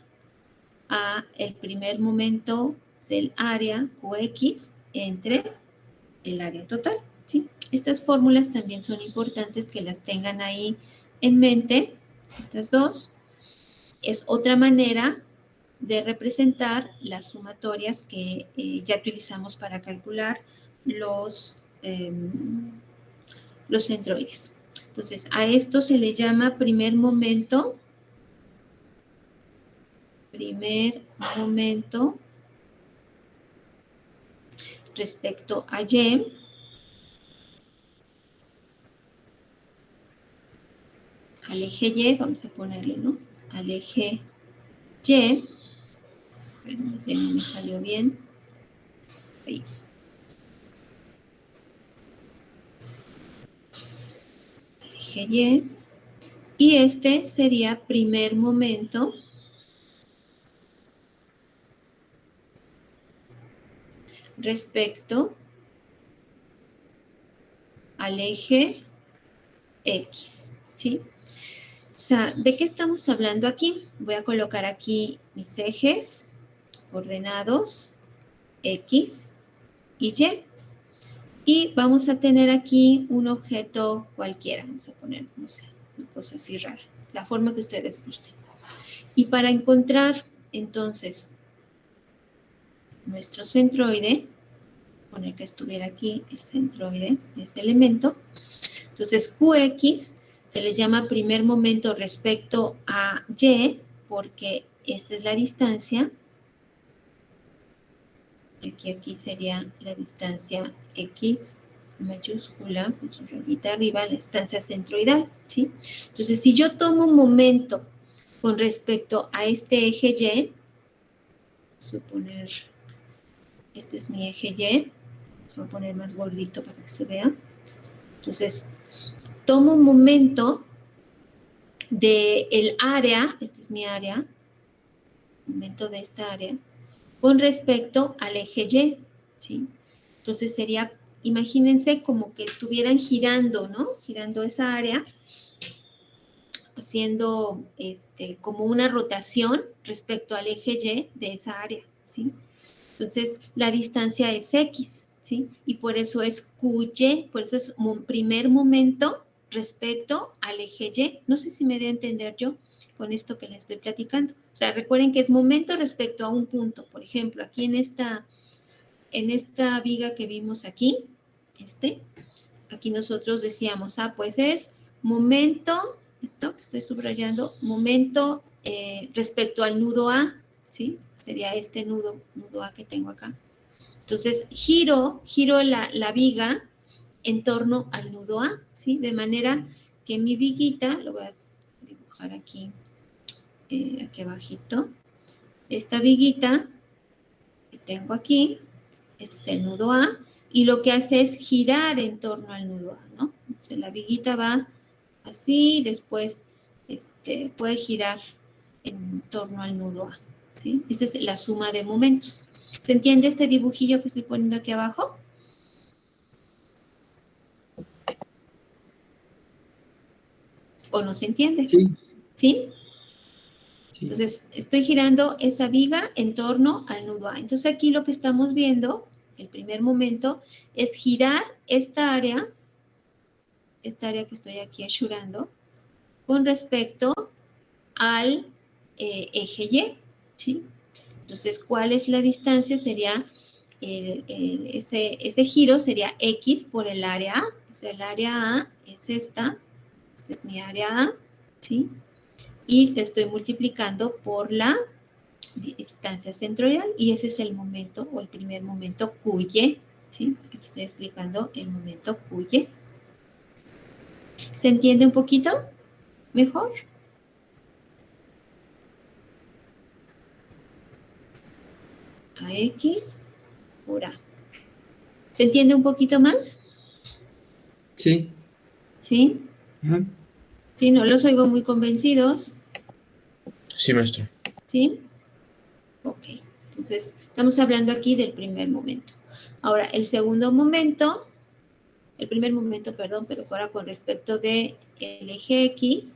a el primer momento del área QX entre el área total, ¿sí? Estas fórmulas también son importantes que las tengan ahí en mente, estas dos. Es otra manera de representar las sumatorias que ya utilizamos para calcular los centroides. Entonces, a esto se le llama primer momento respecto a y, al eje y, vamos a ponerle, ¿no? Al eje y, pero no sé, no me salió bien. Ahí. Al eje y este sería primer momento respecto al eje X, ¿sí? O sea, ¿de qué estamos hablando aquí? Voy a colocar aquí mis ejes ordenados X y Y. Y vamos a tener aquí un objeto cualquiera. Vamos a poner, no sé, una cosa así rara. La forma que ustedes gusten. Y para encontrar, entonces, nuestro centroide, poner que estuviera aquí el centroide de este elemento. Entonces, QX se le llama primer momento respecto a Y, porque esta es la distancia. Y aquí sería la distancia X mayúscula, con su rayita arriba, la distancia centroidal, ¿sí? Entonces, si yo tomo un momento con respecto a este eje Y, suponer, este es mi eje Y, voy a poner más gordito para que se vea. Entonces, tomo un momento del área, esta es mi área, momento de esta área, con respecto al eje Y, ¿sí? Entonces sería, imagínense como que estuvieran girando, ¿no? Girando esa área, haciendo como una rotación respecto al eje Y de esa área, ¿sí? Entonces la distancia es X, ¿sí? Y por eso es QY, por eso es un primer momento respecto al eje Y. No sé si me dé a entender yo con esto que les estoy platicando. O sea, recuerden que es momento respecto a un punto. Por ejemplo, aquí en esta viga que vimos aquí, aquí nosotros decíamos, pues es momento esto que estoy subrayando, momento respecto al nudo A, ¿sí? Sería este nudo A que tengo acá. Entonces, giro la viga en torno al nudo A, ¿sí? De manera que mi viguita, lo voy a dibujar aquí abajito, esta viguita que tengo aquí, este es el nudo A, y lo que hace es girar en torno al nudo A, ¿no? Entonces, la viguita va así, después puede girar en torno al nudo A, ¿sí? Esa es la suma de momentos. ¿Se entiende este dibujillo que estoy poniendo aquí abajo? ¿O no se entiende? Sí. ¿Sí? Sí. Entonces, estoy girando esa viga en torno al nudo A. Entonces, aquí lo que estamos viendo, el primer momento, es girar esta área que estoy aquí asurando, con respecto al eje Y, ¿sí? Entonces, ¿cuál es la distancia? Sería, ese giro sería X por el área A. O sea, el área A es esta es mi área A, ¿sí? Y le estoy multiplicando por la distancia centroidal y ese es el momento o el primer momento QY, ¿sí? Aquí estoy explicando el momento QY. ¿Se entiende un poquito mejor? AX por A. ¿Se entiende un poquito más? Sí. ¿Sí? Ajá. Sí, no los oigo muy convencidos. Sí, maestro. ¿Sí? Ok. Entonces, estamos hablando aquí del primer momento. Ahora, el segundo momento, el primer momento, perdón, pero ahora con respecto del eje X,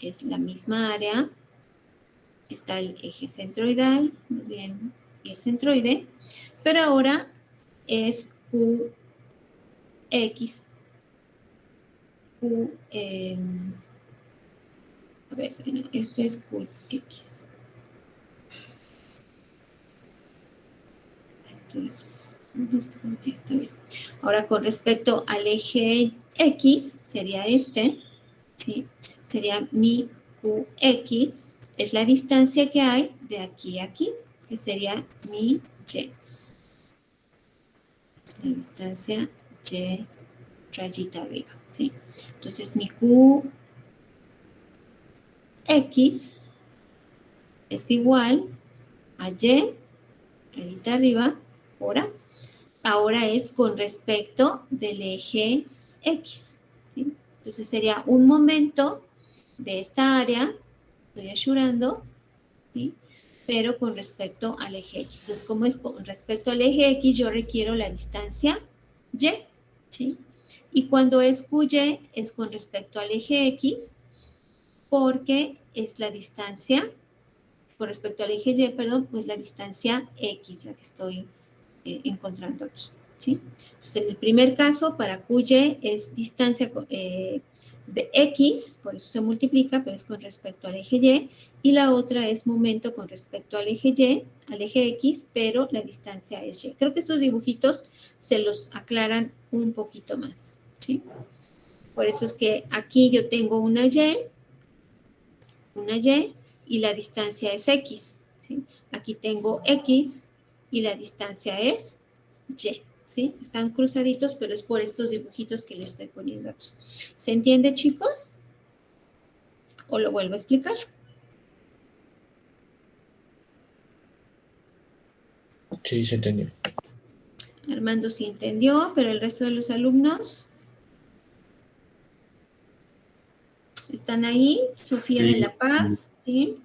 es la misma área, está el eje centroidal, muy bien, y el centroide, pero ahora es QX, a ver, no, este es QX. Esto es, está bien. Ahora, con respecto al eje X, sería este, ¿sí? Sería mi QX, es la distancia que hay de aquí a aquí, que sería mi Y. La distancia Y rayita arriba, ¿sí? Entonces, mi QX es igual a Y rayita arriba por A. Ahora es con respecto del eje X, ¿sí? Entonces, sería un momento de esta área, estoy asurando, ¿sí? Pero con respecto al eje X. Entonces, como es con respecto al eje X, yo requiero la distancia Y, ¿sí? Y cuando es QY, es con respecto al eje X, porque es la distancia, con respecto al eje Y, perdón, pues la distancia X, la que estoy encontrando aquí, ¿sí? Entonces, en el primer caso, para QY es distancia de X, por eso se multiplica, pero es con respecto al eje Y, y la otra es momento con respecto al eje Y, al eje X, pero la distancia es Y. Creo que estos dibujitos se los aclaran un poquito más, ¿sí? Por eso es que aquí yo tengo una Y, y la distancia es X, ¿sí? Aquí tengo X y la distancia es Y, ¿sí? Están cruzaditos, pero es por estos dibujitos que le estoy poniendo aquí. ¿Se entiende, chicos? ¿O lo vuelvo a explicar? Sí, se entendió. Armando sí entendió, pero el resto de los alumnos están ahí. Sofía de La Paz, ¿sí?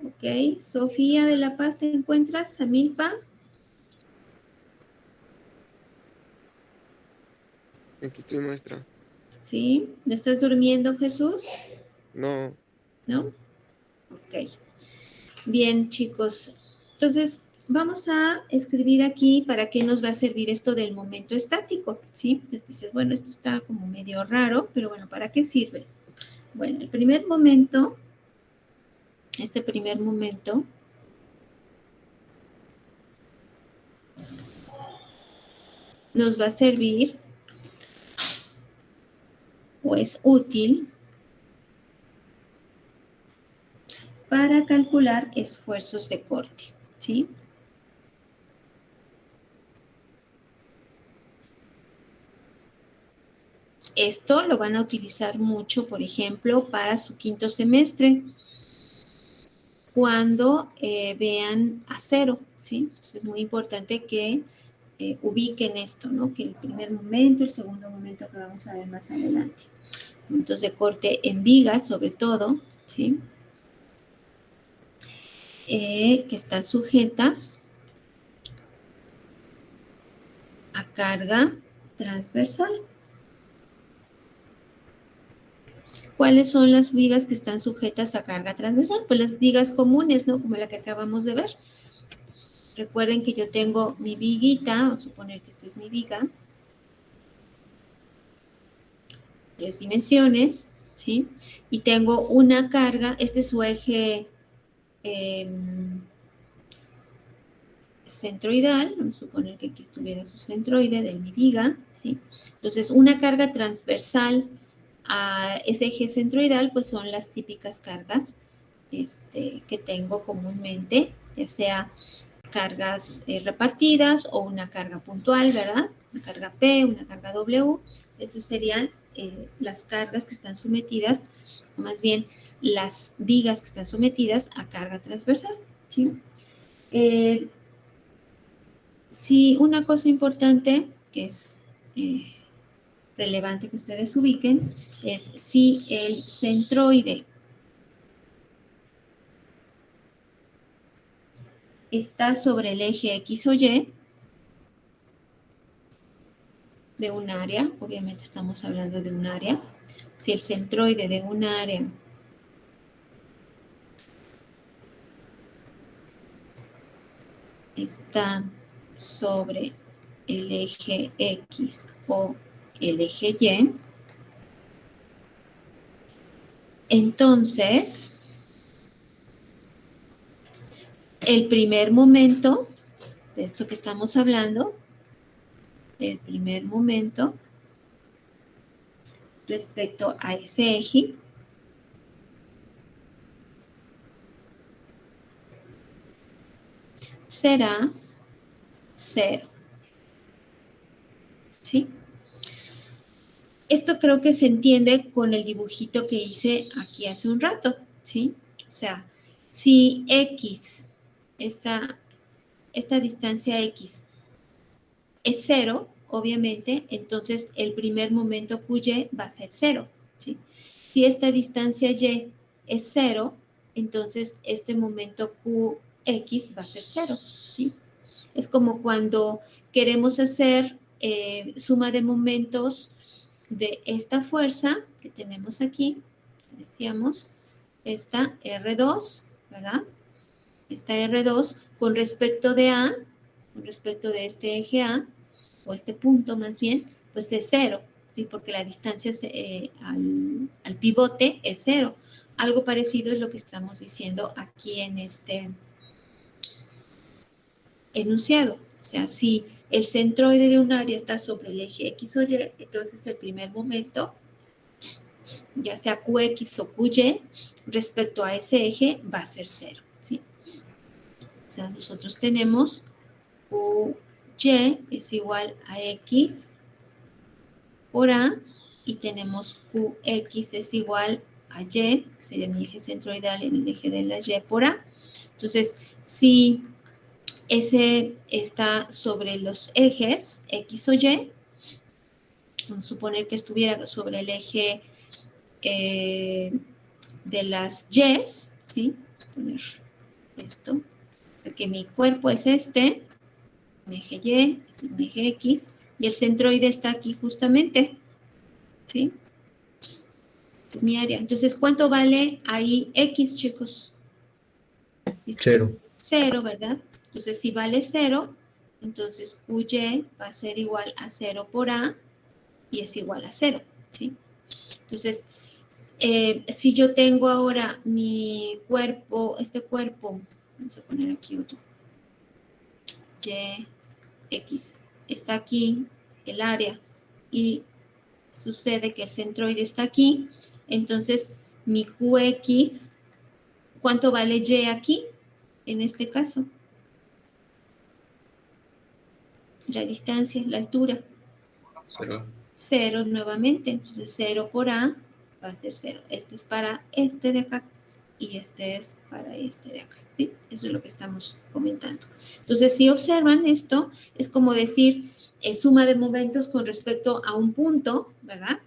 Ok, Sofía de La Paz, ¿te encuentras? Samilpa. Aquí estoy, maestra. ¿Sí? ¿No estás durmiendo, Jesús? No, ¿No? Ok. Bien, chicos. Entonces, vamos a escribir aquí para qué nos va a servir esto del momento estático, ¿sí? Entonces dices, bueno, esto está como medio raro, pero bueno, ¿para qué sirve? Bueno, el primer momento, este primer momento, nos va a servir o es útil para calcular esfuerzos de corte, ¿sí? Esto lo van a utilizar mucho, por ejemplo, para su quinto semestre, cuando vean acero, ¿sí? Entonces es muy importante que ubiquen esto, ¿no? Que el primer momento, el segundo momento que vamos a ver más adelante. Puntos de corte en vigas, sobre todo, ¿sí? Que están sujetas a carga transversal. ¿Cuáles son las vigas que están sujetas a carga transversal? Pues las vigas comunes, ¿no? Como la que acabamos de ver. Recuerden que yo tengo mi viguita, vamos a suponer que esta es mi viga, 3 dimensiones, ¿sí? Y tengo una carga, este es su eje centroidal, vamos a suponer que aquí estuviera su centroide de mi viga, ¿sí? Entonces, una carga transversal a ese eje centroidal, pues son las típicas cargas que tengo comúnmente, ya sea cargas repartidas o una carga puntual, ¿verdad? Una carga P, una carga W. Esas serían las cargas que están sometidas, o más bien las vigas que están sometidas a carga transversal, ¿sí? Sí, una cosa importante que es relevante que ustedes ubiquen es si el centroide está sobre el eje X o Y de un área, obviamente estamos hablando de un área, si el centroide de un área está sobre el eje X o el eje Y, entonces el primer momento de esto que estamos hablando, el primer momento respecto a ese eje será 0. ¿Sí? Esto creo que se entiende con el dibujito que hice aquí hace un rato, ¿sí? O sea, si X, esta distancia X es 0, obviamente, entonces el primer momento QY va a ser 0, ¿sí? Si esta distancia Y es 0, entonces este momento QX va a ser 0, ¿sí? Es como cuando queremos hacer suma de momentos de esta fuerza que tenemos aquí, decíamos, esta R2, ¿verdad? Esta R2 con respecto de A, con respecto de este eje A, o este punto más bien, pues es 0, ¿sí? Porque la distancia al pivote es 0. Algo parecido es lo que estamos diciendo aquí en este enunciado. O sea, si el centroide de un área está sobre el eje X o Y, entonces el primer momento, ya sea QX o QY, respecto a ese eje va a ser 0, ¿sí? O sea, nosotros tenemos QY es igual a X por A y tenemos QX es igual a Y, que sería mi eje centroidal en el eje de la Y por A. Entonces, si ese está sobre los ejes X o Y, vamos a suponer que estuviera sobre el eje de las Y's, ¿sí? Vamos a poner esto, porque mi cuerpo es este, mi eje Y, este es mi eje X, y el centroide está aquí justamente, ¿sí? Esta es mi área. Entonces, ¿cuánto vale ahí X, chicos? 0. 0, ¿verdad? Entonces, si vale 0, entonces QY va a ser igual a 0 por A y es igual a 0, ¿sí? Entonces, si yo tengo ahora mi cuerpo, este cuerpo, vamos a poner aquí otro, Y, X, está aquí el área y sucede que el centroide está aquí, entonces mi QX ¿Cuánto vale Y aquí, en este caso? La distancia, la altura. 0. 0 nuevamente, entonces 0 por A va a ser 0. Este es para este de acá y este es para este de acá, ¿sí? Eso es lo que estamos comentando. Entonces, si observan esto, es como decir suma de momentos con respecto a un punto, ¿verdad?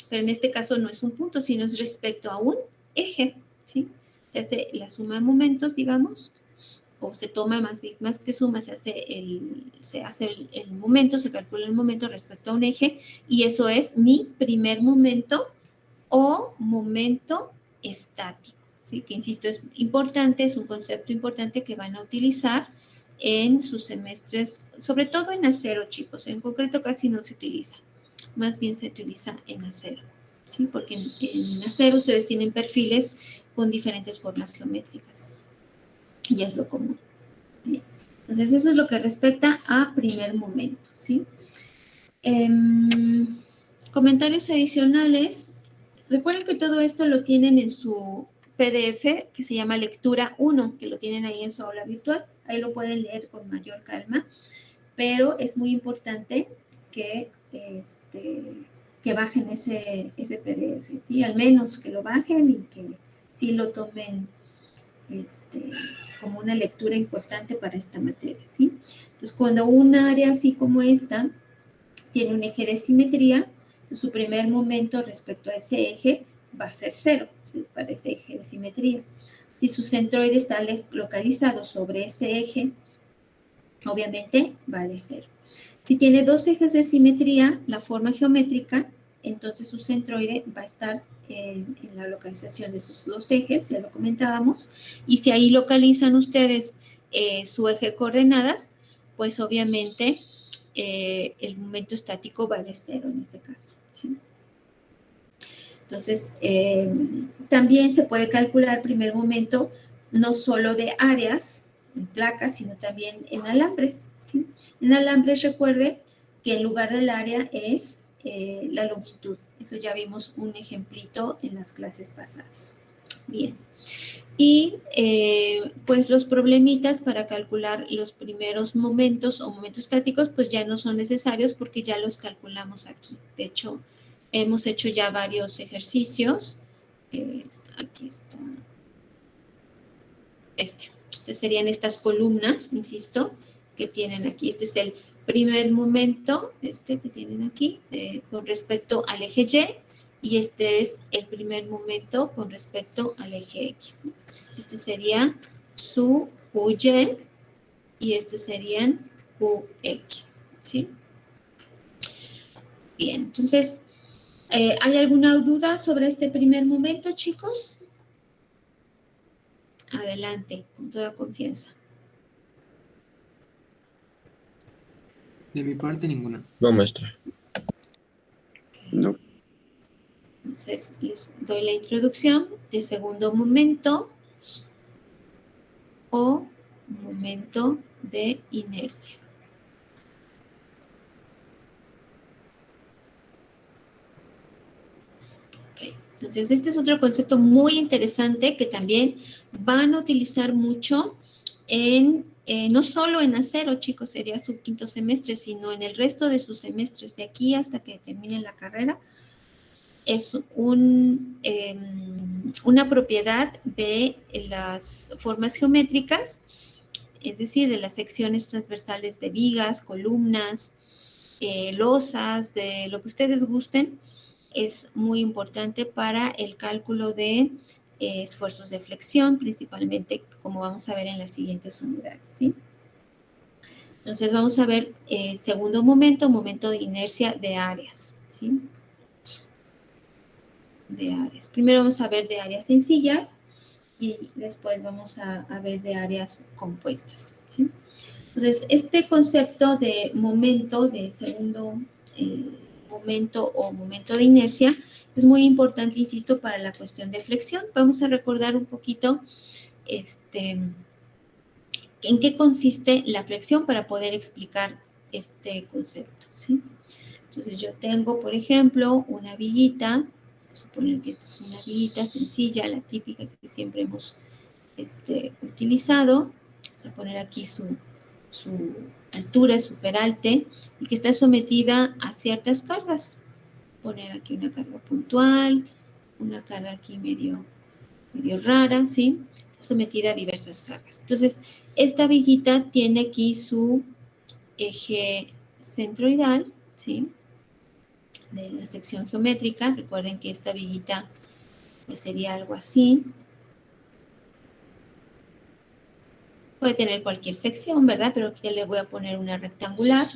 Pero en este caso no es un punto, sino es respecto a un eje, ¿sí? Se hace la suma de momentos, digamos, o se toma más que suma, se hace el momento, se calcula el momento respecto a un eje, y eso es mi primer momento o momento estático, ¿sí? Que insisto, es importante, es un concepto importante que van a utilizar en sus semestres, sobre todo en acero, chicos. En concreto casi no se utiliza, más bien se utiliza en acero, ¿sí? Porque en acero ustedes tienen perfiles con diferentes formas geométricas. Y es lo común. Bien. Entonces, eso es lo que respecta a primer momento, ¿sí? Comentarios adicionales. Recuerden que todo esto lo tienen en su PDF, que se llama Lectura 1, que lo tienen ahí en su aula virtual. Ahí lo pueden leer con mayor calma, pero es muy importante que bajen ese PDF, ¿sí? Al menos que lo bajen y que sí lo tomen como una lectura importante para esta materia, ¿sí? Entonces, cuando un área así como esta tiene un eje de simetría, su primer momento respecto a ese eje va a ser 0, ¿sí? Para ese eje de simetría. Si su centroide está localizado sobre ese eje, obviamente vale 0. Si tiene dos ejes de simetría, la forma geométrica, entonces su centroide va a estar en la localización de esos dos ejes, ya lo comentábamos, y si ahí localizan ustedes su eje de coordenadas, pues obviamente el momento estático vale 0 en este caso, ¿sí? Entonces, también se puede calcular primer momento no solo de áreas en placas, sino también en alambres, ¿sí? En alambres, recuerde que en lugar del área es la longitud. Eso ya vimos un ejemplito en las clases pasadas. Bien. Y pues los problemitas para calcular los primeros momentos o momentos estáticos, pues ya no son necesarios porque ya los calculamos aquí. De hecho, hemos hecho ya varios ejercicios. Aquí está. Estas serían estas columnas, insisto, que tienen aquí. Este es el primer momento, que tienen aquí, con respecto al eje Y, y este es el primer momento con respecto al eje X, ¿no? Este sería su QY y este serían QX, ¿sí? Bien, entonces, ¿hay alguna duda sobre este primer momento, chicos? Adelante, con toda confianza. De mi parte, ninguna. No, maestra. No. Entonces, les doy la introducción de segundo momento o momento de inercia. Okay. Entonces, este es otro concepto muy interesante que también van a utilizar mucho no solo en acero, chicos, sería su quinto semestre, sino en el resto de sus semestres, de aquí hasta que terminen la carrera. Es una propiedad de las formas geométricas, es decir, de las secciones transversales de vigas, columnas, losas, de lo que ustedes gusten. Es muy importante para el cálculo de esfuerzos de flexión, principalmente, como vamos a ver en las siguientes unidades, ¿sí? Entonces, vamos a ver segundo momento de inercia de áreas, ¿sí? De áreas. Primero vamos a ver de áreas sencillas y después vamos a ver de áreas compuestas, ¿sí? Entonces, este concepto de momento, de segundo momento o momento de inercia, es muy importante, insisto, para la cuestión de flexión. Vamos a recordar un poquito en qué consiste la flexión para poder explicar este concepto, ¿sí? Entonces, yo tengo, por ejemplo, una viguita. Suponer que esto es una viguita sencilla, la típica que siempre hemos utilizado. Vamos a poner aquí su altura, su peralte, y que está sometida a ciertas cargas. Poner aquí una carga puntual, una carga aquí medio rara, ¿sí? Está sometida a diversas cargas. Entonces, esta viguita tiene aquí su eje centroidal, ¿sí? De la sección geométrica. Recuerden que esta viguita pues sería algo así. Puede tener cualquier sección, ¿verdad? Pero aquí le voy a poner una rectangular.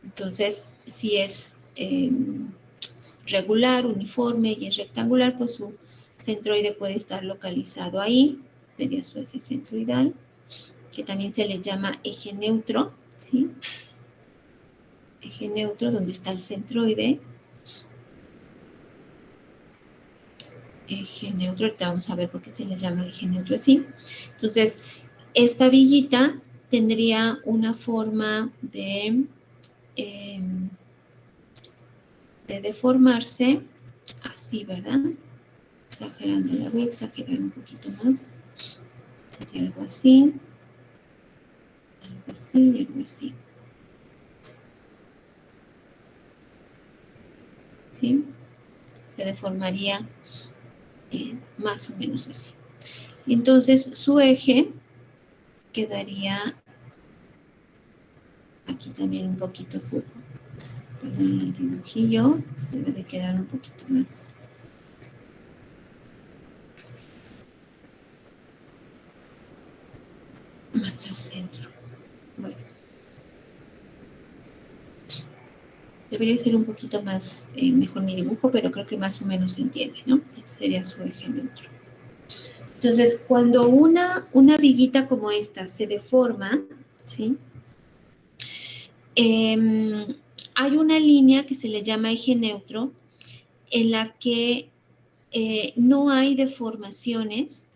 Entonces, si es regular, uniforme y es rectangular, pues su centroide puede estar localizado ahí. Sería su eje centroidal, que también se le llama eje neutro, ¿sí? Eje neutro, donde está el centroide. Eje neutro, ahorita vamos a ver por qué se le llama eje neutro así. Entonces, esta viguita tendría una forma de deformarse así, ¿verdad? Exagerando, la voy a exagerar un poquito más. Sería algo así y algo así. ¿Sí? Se deformaría más o menos así. Entonces, su eje quedaría aquí también un poquito curvo. Perdón el dibujillo, debe de quedar un poquito más. Más al centro. Bueno. Debería ser un poquito más, mejor mi dibujo, pero creo que más o menos se entiende, ¿no? Este sería su eje neutro. Entonces, cuando una viguita como esta se deforma, ¿sí? Hay una línea que se le llama eje neutro, en la que no hay deformaciones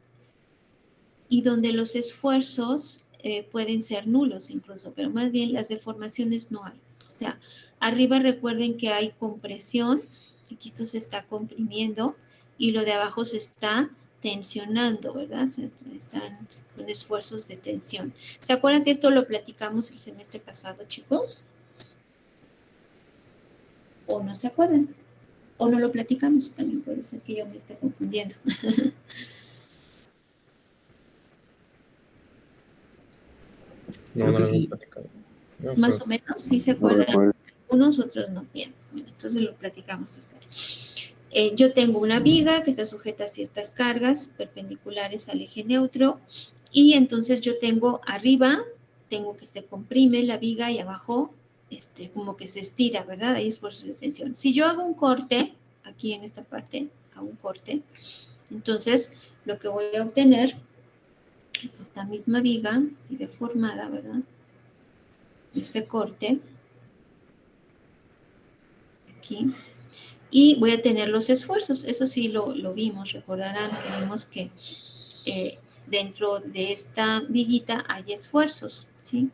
y donde los esfuerzos pueden ser nulos incluso, pero más bien las deformaciones no hay. O sea, arriba recuerden que hay compresión, aquí esto se está comprimiendo y lo de abajo se está tensionando, ¿verdad? Son esfuerzos de tensión. ¿Se acuerdan que esto lo platicamos el semestre pasado, chicos? ¿O no se acuerdan? ¿O no lo platicamos? También puede ser que yo me esté confundiendo. No, Creo no que lo sí. hemos platicado. No, Más pero- o menos, sí se acuerdan. Unos, otros no. Bien, bueno, entonces lo platicamos así. Yo tengo una viga que está sujeta a ciertas cargas perpendiculares al eje neutro y entonces yo tengo arriba, tengo que se comprime la viga y abajo como que se estira, ¿verdad? Hay esfuerzos de tensión. Si yo hago un corte, aquí en esta parte, hago un corte, entonces lo que voy a obtener es esta misma viga, así deformada, ¿verdad? Ese corte aquí. Y voy a tener los esfuerzos, eso sí lo vimos, recordarán que vimos que dentro de esta viguita hay esfuerzos, ¿sí?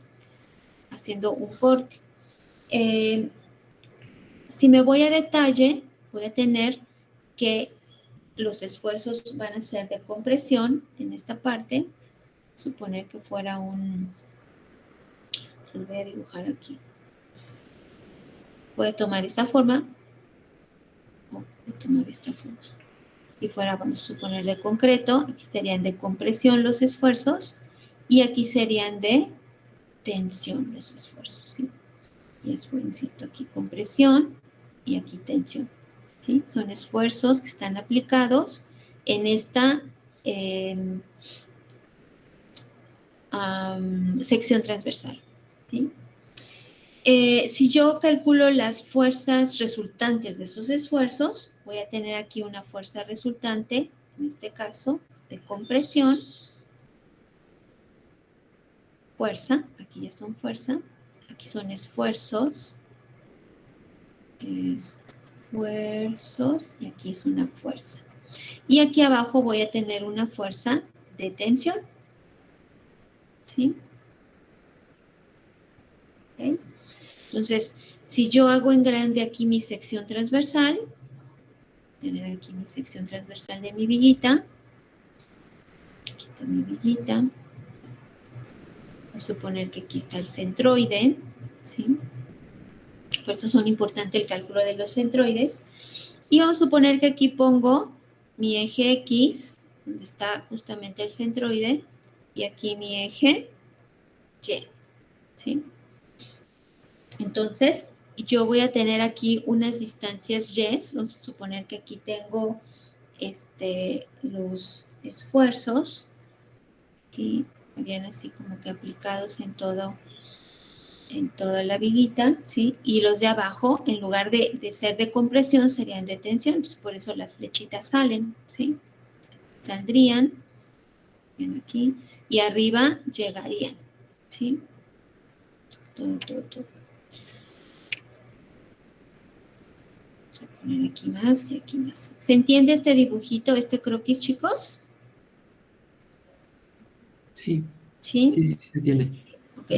Haciendo un corte. Si me voy a detalle, voy a tener que los esfuerzos van a ser de compresión en esta parte, suponer que fuera los voy a dibujar aquí. Voy a tomar esta forma, voy a tomar esta forma. Si fuera, vamos a suponer, de concreto, aquí serían de compresión los esfuerzos y aquí serían de tensión los esfuerzos, ¿sí? Y eso, insisto, aquí compresión y aquí tensión, ¿sí? Son esfuerzos que están aplicados en esta sección transversal, ¿sí? Si yo calculo las fuerzas resultantes de esos esfuerzos, voy a tener aquí una fuerza resultante, en este caso, de compresión, fuerza, aquí ya son fuerza, aquí son esfuerzos, y aquí es una fuerza. Y aquí abajo voy a tener una fuerza de tensión, ¿sí? ¿Okay? Entonces, si yo hago en grande aquí mi sección transversal, tener aquí mi sección transversal de mi viguita. Aquí está mi viguita. Voy a suponer que aquí está el centroide, ¿sí? Por eso son importantes el cálculo de los centroides. Y vamos a suponer que aquí pongo mi eje X, donde está justamente el centroide, y aquí mi eje Y, ¿sí? Entonces, yo voy a tener aquí unas distancias Y. Vamos a suponer que aquí tengo los esfuerzos, que estarían así como que aplicados en toda la viguita, ¿sí? Y los de abajo, en lugar de ser de compresión, serían de tensión. Entonces, por eso las flechitas salen, ¿sí? Saldrían, ven aquí, y arriba llegarían, ¿sí? Todo. Vamos a poner aquí más y aquí más. ¿Se entiende este dibujito, este croquis, chicos? Sí, ¿Sí? sí, se entiende. Ok,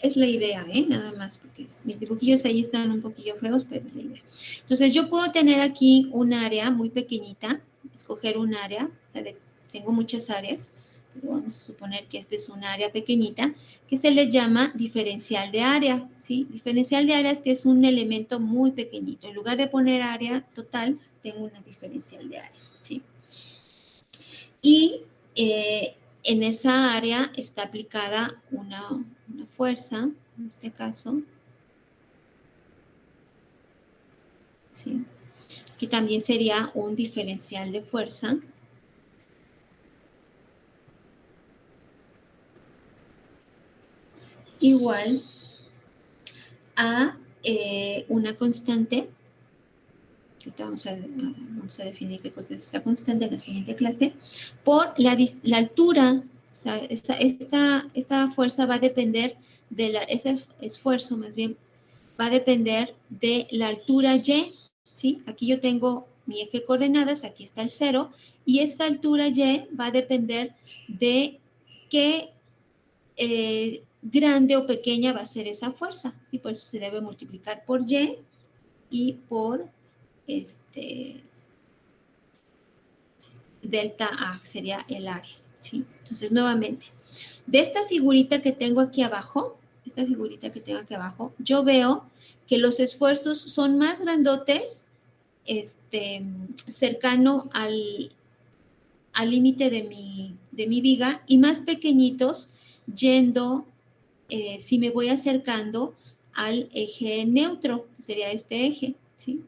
es la idea, nada más, porque mis dibujillos ahí están un poquillo feos, pero es la idea. Entonces, yo puedo tener aquí un área muy pequeñita, escoger un área, o sea, tengo muchas áreas, pero vamos a suponer que este es un área pequeñita, que se le llama diferencial de área, ¿sí? Diferencial de área es que es un elemento muy pequeñito. En lugar de poner área total, tengo una diferencial de área, ¿sí? Y en esa área está aplicada una fuerza, en este caso, ¿sí? Que también sería un diferencial de fuerza. Igual a una constante. Ahorita vamos a definir qué cosa es esta constante en la siguiente clase. Por la altura, o sea, esta fuerza va a depender ese esfuerzo más bien, va a depender de la altura Y, ¿sí? Aquí yo tengo mi eje de coordenadas, aquí está el 0, y esta altura Y va a depender de qué grande o pequeña va a ser esa fuerza, ¿sí? Por eso se debe multiplicar por y por delta A, que sería el área, ¿sí? Entonces, nuevamente, de esta figurita que tengo aquí abajo, yo veo que los esfuerzos son más grandotes, cercano al límite de mi viga, y más pequeñitos yendo, si me voy acercando al eje neutro, que sería este eje, ¿sí?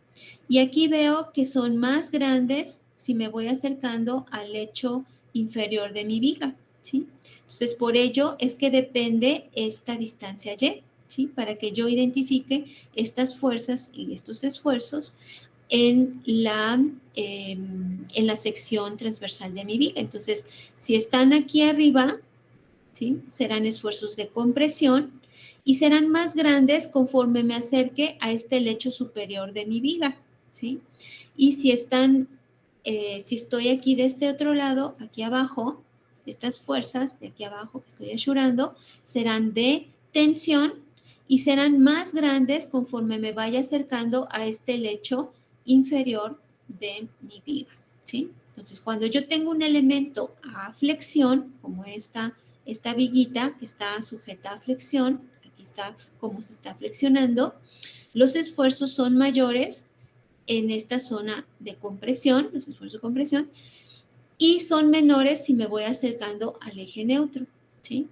Y aquí veo que son más grandes si me voy acercando al lecho inferior de mi viga, ¿sí? Entonces, por ello es que depende esta distancia Y, ¿sí? Para que yo identifique estas fuerzas y estos esfuerzos en la sección transversal de mi viga. Entonces, si están aquí arriba, ¿sí? Serán esfuerzos de compresión y serán más grandes conforme me acerque a este lecho superior de mi viga, ¿sí? Y si estoy aquí de este otro lado, aquí abajo, estas fuerzas de aquí abajo que estoy ayudando serán de tensión y serán más grandes conforme me vaya acercando a este lecho inferior de mi viga, ¿sí? Entonces, cuando yo tengo un elemento a flexión, como esta viguita que está sujeta a flexión, aquí está cómo se está flexionando, los esfuerzos son mayores en esta zona de compresión, los esfuerzos de compresión, y son menores si me voy acercando al eje neutro, ¿sí?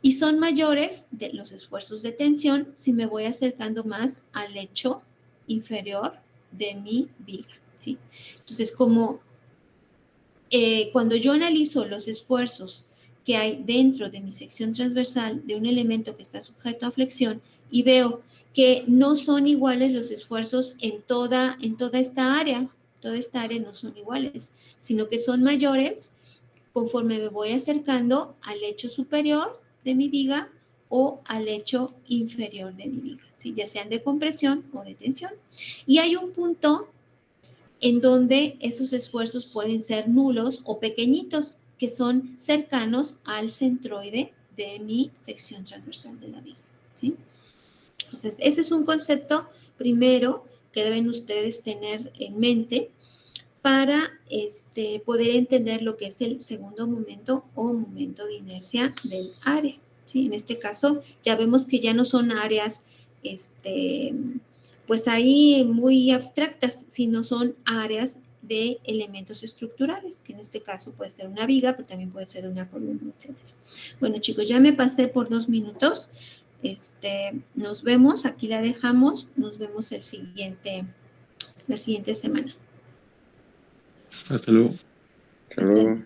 Y son mayores de los esfuerzos de tensión si me voy acercando más al lecho inferior de mi viga, ¿sí? Entonces, como cuando yo analizo los esfuerzos que hay dentro de mi sección transversal de un elemento que está sujeto a flexión y veo que no son iguales los esfuerzos en toda esta área no son iguales, sino que son mayores conforme me voy acercando al lecho superior de mi viga o al lecho inferior de mi viga, ¿sí? Ya sean de compresión o de tensión. Y hay un punto en donde esos esfuerzos pueden ser nulos o pequeñitos, que son cercanos al centroide de mi sección transversal de la viga, ¿sí? Entonces, ese es un concepto primero que deben ustedes tener en mente para poder entender lo que es el segundo momento o momento de inercia del área. ¿Sí? En este caso, ya vemos que ya no son áreas pues ahí muy abstractas, sino son áreas de elementos estructurales, que en este caso puede ser una viga, pero también puede ser una columna, etc. Bueno, chicos, ya me pasé por 2 minutos. Nos vemos, aquí la dejamos, nos vemos la siguiente semana. Hasta luego. Hasta luego.